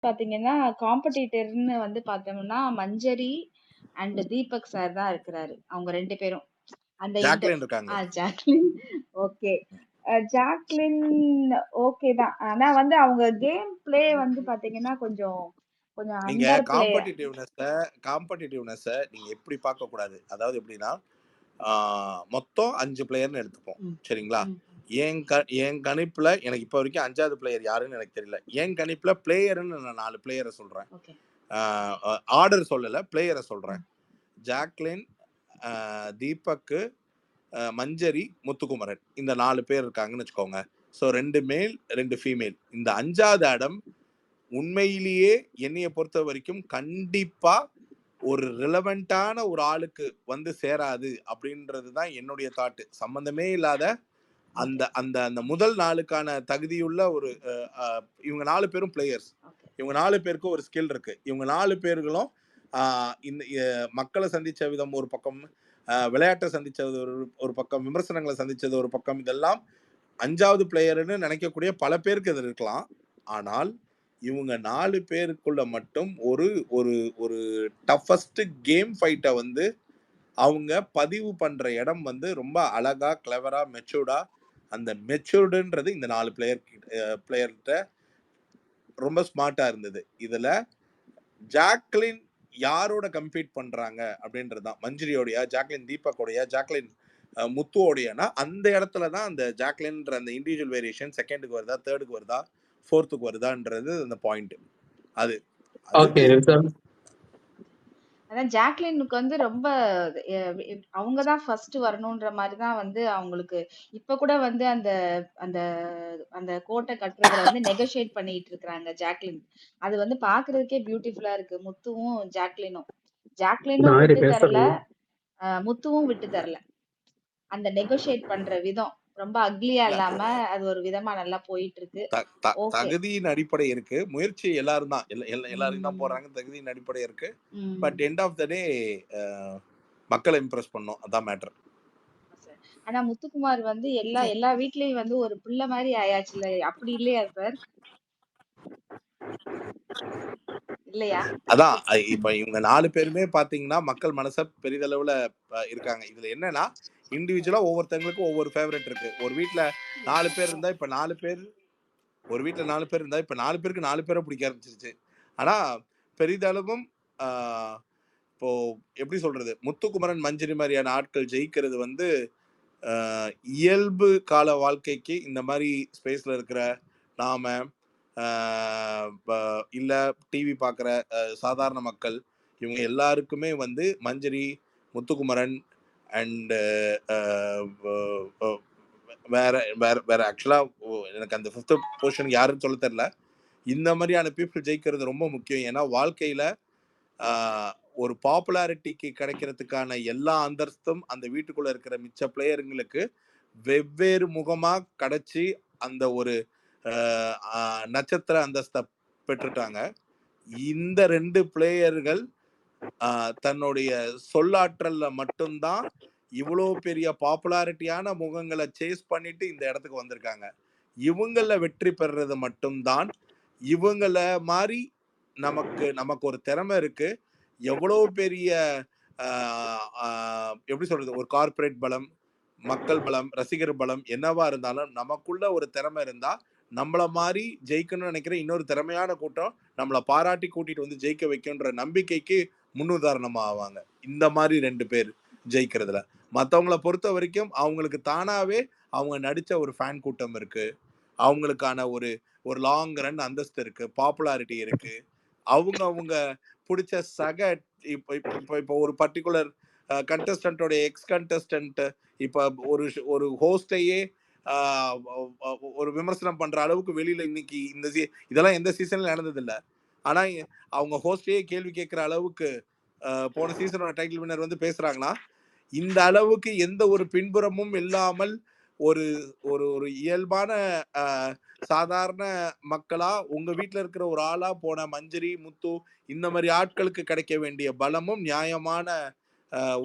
பாத்தீங்கன்னா, காம்படிட்டர்ன்னு வந்து பார்த்தோம்னா, மஞ்சரி அண்ட் தீபக் சார் தான் இருக்கிறாரு. அவங்க 2 பேரும். அந்த ஜாக்லின் இருக்காங்களே. Jacqueline okay. ஜாக்லின் ஓகே தான். ஆனா வந்து அவங்க கேம் பிளே வந்து பாத்தீங்கன்னா, கொஞ்சம் கொஞ்சம் நீங்க அண்டர் பிளே. காம்படிட்டிவ்னஸ நீங்க எப்படி பார்க்கக்கூடாது. அதாவது எப்படின்னா, மொத்தம் 5 பிளேயர்ன்னு எடுத்துப்போம். ம். சரிங்களா? ம். என் கணிப்புல எனக்கு இப்ப வரைக்கும் 5வது பிளேயர் யாருன்னு எனக்கு தெரியல. என் கணிப்புல பிளேயர்ன்னு நான் 4 பிளேயர சொல்றேன். ஓகே. ஆர்டர் சொல்லல. பிளேயர சொல்றேன். ம். ஜாக்லின், தீபக்கு, மஞ்சரி, முத்துக்குமரன். இந்த 4 பேர் இருக்காங்கன்னு வச்சுக்கோங்க. ஸோ 2 மேல், 2 ஃபீமேல். இந்த 5வது இடம் உண்மையிலேயே என்னைய பொறுத்த வரைக்கும் கண்டிப்பா ஒரு ரிலவெண்டான ஒரு ஆளுக்கு வந்து சேராது அப்படின்றது தான் என்னுடைய தாட்டு. சம்பந்தமே இல்லாத அந்த ஓகே. அந்த அந்த முதல் நாளுக்கான தகுதியுள்ள ஒரு இவங்க 4 பேரும் பிளேயர்ஸ். ஓகே. இவங்க 4 பேருக்கும் ஒரு ஸ்கில் இருக்கு. இவங்க 4 பேர்களும் இந்த மக்களை சந்திச்ச விதம் ஒரு பக்கம், விளையாட்டை சந்திச்சது ஒரு பக்கம், விமர்சனங்களை சந்திச்சது ஒரு பக்கம், இதெல்லாம் 5வது பிளேயர்னு நினைக்கக்கூடிய பல பேருக்கு இது இருக்கலாம். ஆனால் இவங்க 4 பேருக்குள்ள மட்டும் ஒரு ஒரு ஒரு டஃபஸ்ட் கேம் ஃபைட்டை வந்து அவங்க பதிவு பண்ற இடம் வந்து ரொம்ப அழகா, கிளவரா, மெச்சூர்டா, அந்த மெச்சூர்டுன்றது இந்த 4 பிளேயர்கிட்ட ரொம்ப ஸ்மார்ட்டா இருந்தது. இதுல ஜாக்லின் யாரோட கம்பீட் பண்றாங்க அப்படின்றது தான். மஞ்சரியோடயா, ஜாக்லின் தீபக்கோடயா, ஜாக்லின் முத்துவோடையனா, அந்த இடத்துல தான் அந்த ஜாக்லின்ற அந்த இண்டிவிஜுவல் வேரியேஷன் செகண்டுக்கு வருதா, தேர்டுக்கு வருதா, ஃபோர்த்துக்கு வருதான்றது அந்த பாயிண்ட். அது ஓகே சார். அதான் ஜாக்லினுக்கு வந்து ரொம்ப அவங்க தான் ஃபர்ஸ்ட் வரணுன்ற மாதிரி தான் வந்து அவங்களுக்கு இப்ப கூட வந்து அந்த அந்த அந்த கோட்டை கட்டுறதுல வந்து நெகோஷியேட் பண்ணிட்டு இருக்காங்க ஜாக்லின். அது வந்து பாக்குறதுக்கே பியூட்டிஃபுல்லா இருக்கு. முத்துவும் ஜாக்லினும் நான் விட்டு தரல, பேசுறேன். முத்துவும் விட்டு தரல. அந்த நெகோஷியேட் பண்ற விதம் ரொம்ப அக்லியா இல்லாம அது ஒரு விதமா நல்லா போயிட்டு இருக்கு. ஓகே. தகுதியின் அடிப்படை இருக்கு. முயற்சி எல்லாரும் தான். எல்லாரும் தான் போறாங்க. தகுதியின் அடிப்படை இருக்கு. பட் எண்ட் ஆஃப் த டே மக்களை இம்ப்ரெஸ் பண்ணும். அதான் மேட்டர். ஆனா முத்துக்குமார் வந்து எல்லா வீட்லயும் வந்து ஒரு பிள்ளை மாதிரி ஆயாச்சுல. அப்படி இல்லையா சார்? இல்லையா? அதான் இப்ப இவங்க 4 பேருமே பாத்தீங்கன்னா மக்கள் மனச பெரிதளவுல இருக்காங்க. இதுல என்னன்னா இண்டிவிஜுவலா ஒவ்வொருத்தங்களுக்கும் ஒவ்வொரு ஃபேவரட் இருக்கு. ஒரு வீட்ல 4 பேர் இருந்தா இப்ப 4 பேர் ஒரு வீட்ல 4 பேர் இருந்தா இப்ப 4 பேருக்கு 4 பேரை பிடிக்க ஆரம்பிச்சிருச்சு. ஆனா பெரிதளவும் இப்போ எப்படி சொல்றது, முத்துக்குமரன், மஞ்சரி மாதிரியான ஆட்கள் ஜெயிக்கிறது வந்து இயல்பு கால வாழ்க்கைக்கு இந்த மாதிரி ஸ்பேஸ்ல இருக்கிற நாம இல்ல டிவி பார்க்குற சாதாரண மக்கள் இவங்க எல்லாருக்குமே வந்து மஞ்சரி, முத்துக்குமரன் அண்ட் வேற வேற வேற ஆக்சுவலா எனக்கு அந்த 5th பொசிஷன் யாருன்னு சொல்ல தெரியல. இந்த மாதிரியான பீப்புள் ஜெயிக்கிறது ரொம்ப முக்கியம். ஏன்னா வாழ்க்கையில ஒரு பாப்புலாரிட்டிக்கு கிடைக்கிறதுக்கான எல்லா அந்தஸ்தும் அந்த வீட்டுக்குள்ள இருக்கிற மிச்ச பிளேயருங்களுக்கு வெவ்வேறு முகமா கிடைச்சி அந்த ஒரு நட்சத்திர அந்தஸ்தை பெற்றுட்டாங்க. இந்த 2 பிளேயர்கள் தன்னுடைய சொல்லாற்றல்ல மட்டும்தான் இவ்வளோ பெரிய பாப்புலாரிட்டியான முகங்களை சேஸ் பண்ணிட்டு இந்த இடத்துக்கு வந்திருக்காங்க. இவங்கள வெற்றி பெறுறது மட்டும்தான் இவங்கள மாதிரி நமக்கு ஒரு திறமை இருக்கு. எவ்வளோ பெரிய எப்படி சொல்றது, ஒரு கார்ப்பரேட் பலம், மக்கள் பலம், ரசிகர் பலம் என்னவா இருந்தாலும் நமக்குள்ள ஒரு திறமை இருந்தா நம்மள மாதிரி ஜெயிக்கணும்னு நினைக்கிற இன்னொரு திறமையான கூட்டம் நம்மளை பாராட்டி கூட்டிட்டு வந்து ஜெயிக்க வைக்கும்ன்ற நம்பிக்கைக்கு முன்னுதாரணமா ஆவாங்க இந்த மாதிரி 2 பேர் ஜெயிக்கிறதுல. மற்றவங்கள பொறுத்த வரைக்கும் அவங்களுக்கு தானாவே அவங்க நடிச்ச ஒரு ஃபேன் கூட்டம் இருக்கு. அவங்களுக்கான ஒரு ஒரு லாங் ரன் அந்தஸ்து இருக்கு, பாப்புலாரிட்டி இருக்கு. அவங்க பிடிச்ச இப்போ ஒரு பர்டிகுலர் கண்டஸ்டன்டோட எக்ஸ் கண்டஸ்டன்ட் இப்ப ஒரு ஹோஸ்டையே ஒரு விமர்சனம் பண்ற அளவுக்கு வெளியில இன்னைக்கு இதெல்லாம் எந்த சீசன்ல நடந்தது இல்ல. ஆனா அவங்க ஹோஸ்டையே கேள்வி கேட்கிற அளவுக்கு போன சீசனோட டைட்டில் வின்னர் வந்து பேசுறாங்கன்னா இந்த அளவுக்கு எந்த ஒரு பின்புறமும் இல்லாமல் ஒரு ஒரு ஒரு இயல்பான சாதாரண மக்களா உங்க வீட்டுல இருக்கிற ஒரு ஆளா போன மஞ்சரி, முத்து இந்த மாதிரி ஆட்களுக்கு கிடைக்க வேண்டிய பலமும் நியாயமான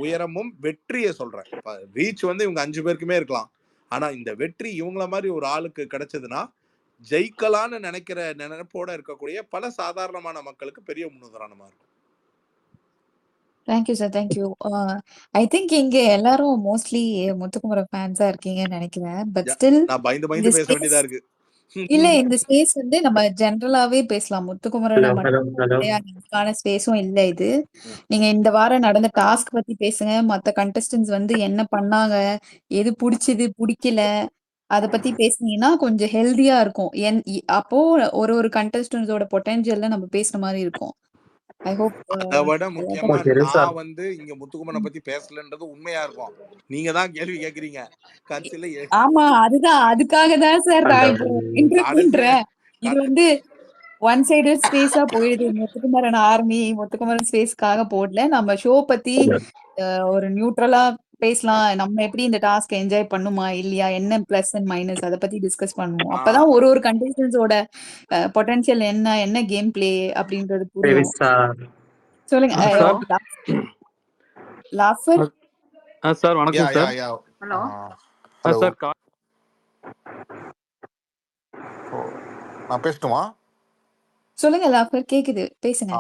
உயரமும் வெற்றியை சொல்றேன். ரீச் வந்து இவங்க 5 பேருக்குமே இருக்கலாம். ஆனா இந்த வெற்றி இவங்கள மாதிரி ஒரு ஆளுக்கு கிடைச்சதுன்னா ஜெயிக்கலான்னு நினைக்கிற நினைப்போட இருக்கக்கூடிய பல சாதாரணமான மக்களுக்கு பெரிய முன்னுதாரணமா இருக்கும். Thank you sir. Thank you. I think இங்க எல்லாரும் மோஸ்ட்லி முத்துக்குமரன் ஃபேன்ஸா இருக்கீங்கன்னு நெனைக்கிறேன். பட் ஸ்டில் நான் பயந்து இந்த பயந்து பேச ஸ்பேஸ் வேண்டியதா இருக்கு. இல்ல இந்த ஸ்பேஸ் வந்து நம்ம ஜெனரலாவே பேசலாம். முத்துக்குமரன ஹலோ ஹலோ மட்டும் ஹலோ இதுக்கான ஸ்பேஸும் இல்ல இது. நீங்க இந்த வாரம் நடந்த டாஸ்க் பத்தி பேசுங்க. மத்த கண்டஸ்டன்ட்ஸ் வந்து என்ன பண்ணாங்க? எது புடிச்சது, புடிக்கல? அத பத்தி பேசுனீங்கன்னா கொஞ்சம் ஹெல்தியா இருக்கும். அப்போ ஒரு கண்டஸ்டன்ட்ஸோட பொட்டன்ஷியல்ல நம்ம பேசுற மாரி இருக்கும். ஐ ஹோப் அதை விட முக்கியமா ஓகே சார். நான் வந்து இங்க முத்துக்குமரனை பத்தி பேசலன்றது உண்மையா இருக்கும். நீங்க தான் கேள்வி கேக்குறீங்க. கடைசியில ஆமா. அதுதான். அதுக்காக தான் சார் நான் இப்போ இன்டர் கடைசி பண்றேன். இது கட- வந்து ஒன் சைடட் ஸ்பேஸா போயிடுது. முத்துக்குமரன் ஆர்மி, முத்துக்குமரன் ஸ்பேஸ்க்காக போடல. நம்ம ஷோ பத்தி ஒரு நியூட்ரலா பேசலாம். நம்ம எப்படி இந்த டாஸ்க் என்ஜாய் பண்ணுமா இல்லையா? என்ன பிளஸ் அண்ட் மைனஸ் அத பத்தி டிஸ்கஸ் பண்ணுவோம். அப்பதான் ஒரு கண்டஸ்டன்ஸோட பொட்டன்ஷியல் என்ன, என்ன கேம் பிளே அப்படின்றது சரி புரியும். சார். சொல்லுங்க. சார் லாஃபர் சார் யா வணக்கம் யா சார். யா ஹலோ ஹலோ சார் நான் பேசட்டுமா? சொல்லுங்க லாஃபர். கேக்குது. பேசுங்க.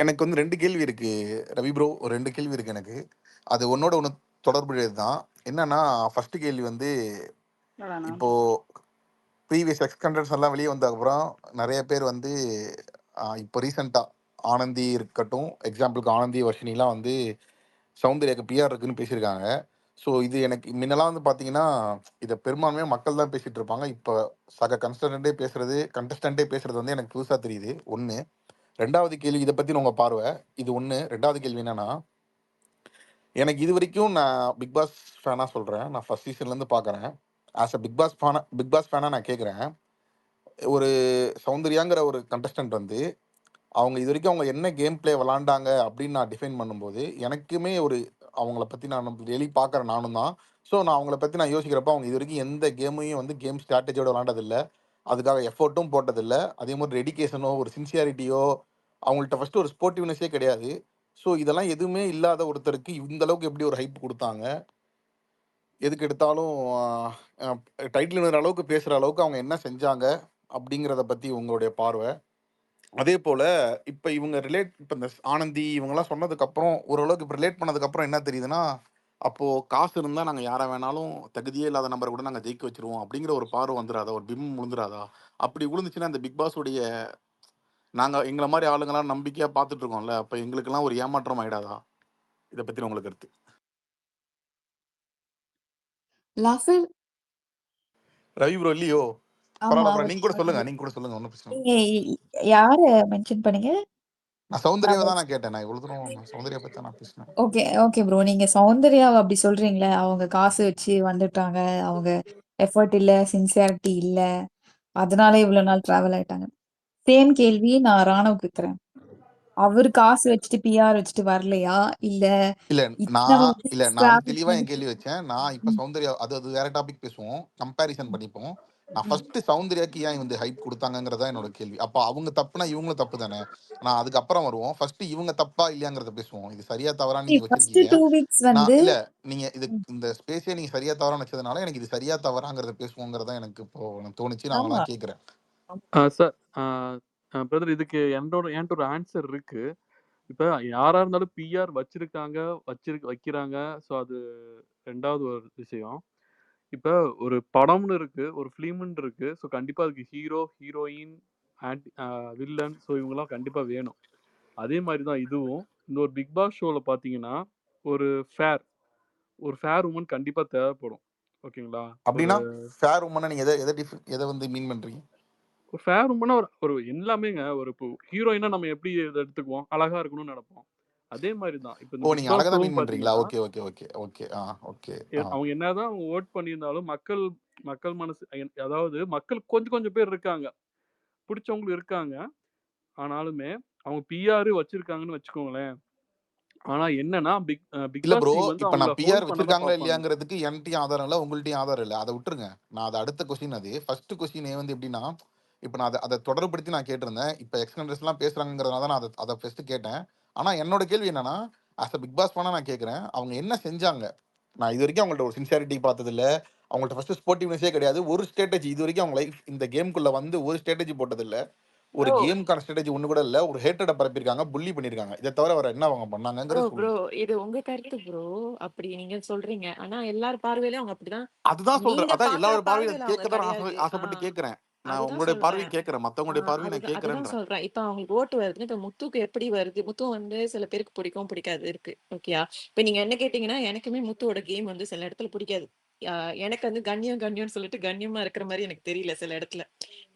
எனக்கு வந்து 2 கேள்வி இருக்கு ரவி ப்ரோ. ஒரு 2 கேள்வி இருக்கு எனக்கு. அது ஒன்னோட ஒன்று தொடர்புடையது தான். என்னன்னா ஃபர்ஸ்ட் கேள்வி வந்து இப்போ ப்ரீவியஸ் எக்ஸ்கண்டன்ஸ் எல்லாம் வெளியே வந்த அப்புறம் நிறைய பேர் வந்து இப்போ ரீசெண்டாக ஆனந்தி இருக்கட்டும், எக்ஸாம்பிளுக்கு ஆனந்தி வர்ஷினிலாம் வந்து சௌந்தர்யாக்கு பிஆர் இருக்குன்னு பேசியிருக்காங்க. ஸோ இது எனக்கு முன்னெல்லாம் வந்து பார்த்தீங்கன்னா இதை பெரும்பான்மையாக மக்கள் தான் பேசிட்டு இருப்பாங்க. இப்போ சக கண்டஸ்டன்டே பேசுறது வந்து எனக்கு புதுசாக தெரியுது. ஒன்று. ரெண்டாவது கேள்வி இதை பற்றி உங்கள் பார்வை இது ஒன்று. ரெண்டாவது கேள்வி என்னன்னா, எனக்கு இது வரைக்கும் நான் பிக் பாஸ் ஃபேனாக சொல்கிறேன். நான் ஃபர்ஸ்ட் சீசன்லேருந்து பார்க்குறேன். ஆஸ் அ பிக் பாஸ் ஃபேனாக நான் கேட்குறேன். ஒரு சௌந்தர்யாங்கிற ஒரு கண்டஸ்டன்ட் வந்து அவங்க இது வரைக்கும் அவங்க என்ன கேம் பிளே விளாண்டாங்க அப்படின்னு நான் டிஃபைன் பண்ணும்போது எனக்குமே ஒரு அவங்கள பற்றி நான் டெய்லி பார்க்குறேன் நானும் தான். ஸோ நான் அவங்கள பற்றி நான் யோசிக்கிறப்ப அவங்க இது வரைக்கும் எந்த கேமையும் வந்து கேம் ஸ்ட்ராட்டஜியோட விளாண்டதில்லை. அதுக்காக எஃபர்ட்டும் போட்டதில்லை. அதே மாதிரி டெடிகேஷனோ ஒரு சின்சியாரிட்டியோ அவங்கள்ட்ட ஃபஸ்ட்டு ஒரு ஸ்போர்ட்டிவ்னஸே கிடையாது. ஸோ இதெல்லாம் எதுவுமே இல்லாத ஒருத்தருக்கு இந்த அளவுக்கு எப்படி ஒரு ஹைப் கொடுத்தாங்க? எதுக்கு எடுத்தாலும் டைட்டில் விடுற அளவுக்கு பேசுகிற அளவுக்கு அவங்க என்ன செஞ்சாங்க அப்படிங்கிறத பற்றி உங்களுடைய பார்வை. அதே போல் இப்போ இவங்க இப்போ இந்த ஆனந்தி இவங்கெல்லாம் சொன்னதுக்கப்புறம் ஓரளவுக்கு இப்போ ரிலேட் பண்ணதுக்கப்புறம் என்ன தெரியுதுன்னா, அப்போது காசு இருந்தால் நாங்கள் யாரை வேணாலும் தகுதியே இல்லாத நம்பரை கூட நாங்கள் ஜெயிக்க வச்சிருவோம் அப்படிங்கிற ஒரு பார்வை வந்துடாதா? ஒரு பிம்பம் விழுந்துடாதா? அப்படி விழுந்துச்சுன்னா இந்த பிக் பாஸுடைய நாங்கள் எங்களை மாதிரி ஆளுங்கெல்லாம் நம்பிக்கையாக பார்த்துட்டு இருக்கோம்ல, அப்போ எங்களுக்கெல்லாம் ஒரு ஏமாற்றம் ஆகிடாதா? இதை பற்றி உங்களுக்கு கருத்து? லாஃபர் ரவி ப்ரோ இல்லையோ? ஆமா. பரவாயில்ல, நீங்க கூட சொல்லுங்க ஒன்றும் பிரச்சனை இல்லை. நீங்க யார மென்ஷன் பண்ணீங்க? நான் சௌந்தர்யாவை தான் நான் கேட்டேன். நான் இவ்வளோ தூரம் நான் சௌந்தர்யா பற்றி தான் நான் பேசினேன். Okay bro. நீங்க சௌந்தர்யாவ அப்படி சொல்றீங்களே, அவங்க காசு வச்சு வந்துட்டாங்க. அவங்க எஃபர்ட் இல்ல, சின்சியாரிட்டி இல்ல. அதனால இவ்வளவு நாள் டிராவல் ஆயிட்டாங்க. சேம் கேள்வி நான் ராணுவுக்கு இருக்கிறேன். அவரு காசு வச்சுட்டு பிஆர் வச்சுட்டு வரலையா? இல்ல இல்ல இத்தனை வருஷம் நான் தெளிவா establishment- என் கேள்வி வச்சேன். நான் இப்ப ம், சௌந்தர்யா அது வேற டாபிக் பேசுவோம். கம்பேரிசன் பண்ணிப்போம். நான் ம். ஃபர்ஸ்ட் சௌந்தர்யாக்கு ஏன் வந்து ஹைப் கொடுத்தாங்கங்கறதா என்னோட கேள்வி. அப்ப அவங்க தப்புனா இவங்களும் தப்பு தானே? நான் அதுக்கப்புறம் வருவோம். ஃபர்ஸ்ட் இவங்க தப்பா இல்லையாங்கிறத பேசுவோம். இது சரியா தவறான்னு See, நீங்க first வச்சிருக்கீங்க. 2 weeks வந்து இல்ல நீங்க இது ம், இந்த ஸ்பேஸே நீங்க சரியா தவறான்னு வச்சதுனால எனக்கு இது சரியா தவறாங்கிறத பேசுவோங்கிறதா எனக்கு இப்போ எனக்கு தோணுச்சு. நான் ஆமா. அதெல்லாம் கேட்கிறேன். சார் பிரதர் இதுக்கு என்கிட்ட ஒரு ஆன்சர் இருக்கு. இப்போ யாரா இருந்தாலும் பிஆர் வைக்கிறாங்க. ஸோ அது ரெண்டாவது ஒரு விஷயம். இப்போ ஒரு படம்னு இருக்கு, ஒரு ஃபிலிம்னு இருக்கு. ஸோ கண்டிப்பா அதுக்கு ஹீரோ, ஹீரோயின், வில்லன், ஸோ இவங்கெல்லாம் கண்டிப்பா வேணும். அதே மாதிரி தான் இதுவும். இந்த ஒரு பிக் பாஸ் ஷோல பார்த்தீங்கன்னா ஒரு ஃபேர் உமன் கண்டிப்பா தேவைப்படும். ஓகேங்களா? அப்படின்னா ஃபேர் உமனை நீங்க எதை வந்து மீன் பண்றீங்க? ஒரு ஃபேர் உமனா ஒரு எல்லாமேங்க. ஒரு இப்போ ஹீரோயினா நம்ம எப்படி இதை எடுத்துக்குவோம்? அழகா இருக்கணும்னு நினைப்போம். அதே மாதிரி தான் இப்போ இந்த ஓ, பிக் நீங்க பாஸ் அழகா தான் ஷோவும் மீன் பண்றீங்களா? பார்த்தீங்கன்னா okay okay okay okay okay. அவங்க என்னதான் அவங்க ஓட் பண்ணியிருந்தாலும் மக்கள் மனசு அதாவது மக்கள் கொஞ்சம் கொஞ்சம் பேர் இருக்காங்க, பிடிச்சவங்களும் இருக்காங்க. ஆனாலுமே அவங்க பிஆர் வச்சிருக்காங்கன்னு வச்சுக்கோங்களேன். ஆனா என்னன்னா பிக் இல்ல பாஸ் ப்ரோ, டீம் வந்து இப்ப அவங்கள நான் பிஆர் ஹோல்ட் பண்ண தான் வச்சிருக்காங்களா பார்ப்பாங்க. இல்லையாங்கிறதுக்கு என்கிட்டயும் ஆதாரம் இல்லை, உங்கள்ட்டையும் ஆதாரம் இல்லை. அதை விட்டுருங்க. நான் அது அடுத்த கொஸ்டின். அது ஃபர்ஸ்ட் கொஸ்டினே வந்து எப்படின்னா, இப்போ நான் அதை தொடர்படுத்தி நான் கேட்டிருந்தேன். இப்போ எக்ஸ்கண்டர்ஸ்லாம் பேசுறாங்கிறதுனால தான் நான் அதை ஃபர்ஸ்ட் கேட்டேன். ஆனா என்னோட கேள்வி என்னன்னா, ஆஸ் அ பிக் பாஸ் பண்ணா நான் கேட்குறேன், அவங்க என்ன செஞ்சாங்க? நான் இது வரைக்கும் அவங்கள்ட்ட ஒரு சின்சியாரிட்டி பார்த்ததில்ல. அவங்கள்ட்ட ஃபர்ஸ்ட் ஸ்போர்ட்டிவ்னஸே கிடையாது. ஒரு ஸ்ட்ராட்டஜி இது வரைக்கும் அவங்க லைஃப் இந்த கேம்க்குள்ள வந்து ஒரு ஸ்ட்ராட்டஜி போட்டதில்ல. ஒரு ப்ரோ கேம்க்கான ஸ்ட்ராட்டஜி ஒண்ணு கூட இல்ல. ஒரு ஹேட்டட பரப்பியிருக்காங்க, புல்லி பண்ணியிருக்காங்க. இத தவிர வேற என்ன அவங்க பண்ணாங்கங்கிறத ப்ரோ சொல்லுங்க. இது உங்க கருத்து ப்ரோ. அப்படி நீங்க சொல்றீங்க. ஆனா எல்லார் பார்வையிலும் அவங்க அப்படிதான். அதுதான் சொல்றேன். நீங்க அதான் பாக்குற எல்லாரோட பார்வையும் பார்வையில நான் அவங்க கேட்க தான் கிடையாது. ஆசைப்பட்டு கேட்கிறேன். நான் அதுதான் உங்களுடைய சொல்றேன். பார்வையும் கேட்கிறேன். மத்தவங்களுடைய பார்வையும் நான் அதுதான் கேட்கிறேன்றேன். சொல்றேன். இப்ப அவங்களுக்கு ஓட்டு வருதுன்னு இப்ப முத்துக்கு எப்படி வருது? முத்து வந்து சில பேருக்கு பிடிக்கும், பிடிக்காது இருக்கு. ஓகேயா? இப்ப நீங்க என்ன கேட்டீங்கன்னா, எனக்குமே முத்துவோட கேம் வந்து சில இடத்துல பிடிக்காது. அ எனக்கு வந்து கண்ணியம்னு சொல்லிட்டு கண்ணியமா இருக்கிற மாரி எனக்கு தெரியல சில இடத்துல.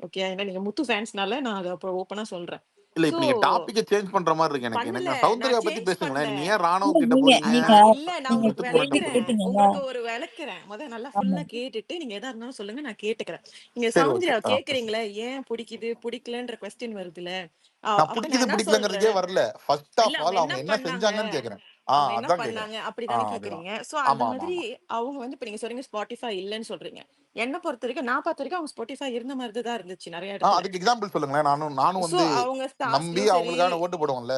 ஓகேயா? ஏன்னா நீங்க முத்து ஃபேன்ஸ்னால நான் அத அப்ப ஓப்பனா சொல்றேன். இல்ல சோ இப்ப நீங்க டாபிக்க சேஞ்ச் பண்ற மாரி இருக்கு எனக்கு. பண்ணல. நான் சௌந்தர்யா நான் பத்தி சேஞ்ச் பேசுங்களேன். பண்ணல. நீங்க ஏன் ராணுவ இல்ல கிட்ட நீங்க போறீங்க? நீங்க இல்ல நான் நீங்க உங்களுக்கு முத்துக்கு மட்டும் கேள்வி விளக்குறேன். போறீங்க? கேட்டீங்கல்ல? உங்களுக்கு ஒரு விளக்குறேன். நல்லா ஆமா. ஃபுல்லா கேட்டுட்டு நீங்க எதா இருந்தாலும் சொல்லுங்க நான் கேட்டுக்கிறேன். நீங்க சரி ஓகே. சௌந்தர்யாவ பேசுங்க. கேக்குறீங்களே, ஏன் பிடிக்குது, பிடிக்கலன்ற கொஸ்டின் வருதுல்ல. நான் அப்ப நான் பிடிக்குது என்ன பிடிக்கலங்கிறதுக்கே சொல்றேன், வரல. ஃபர்ஸ்ட் இல்ல ஆஃப் அவங்க ஆல் என்ன அவங்க என்ன பண்ணாங்க? செஞ்சாங்கன்னு கேட்கிறேன். அவங்க என்ன அதான் கேட்கிறேன். பண்ணாங்க? அப்படித்தானே அதேதான். கேக்குறீங்க. சோ அந்த ஆமா, ஆமா, மாதிரி ஆமா. அவங்க வந்து இப்ப நீங்க சொல்றீங்க Spotify இல்லன்னு சொல்றீங்க. என்ன பொறுத்தவரைக்கும் நான் பார்த்த வரைக்கும் அவங்க Spotify இருந்த மாதிரி தான் இருந்துச்சு நெறைய இடத்துல. அதுக்கு எக்ஸாம்பிள் சொல்லுங்களேன். நானும் நானும் சோ வந்து அவங்க நம்பி டாஸ்க்லயும் சரி, அவங்களுக்கான ஓட்டு போடுவோம்ல.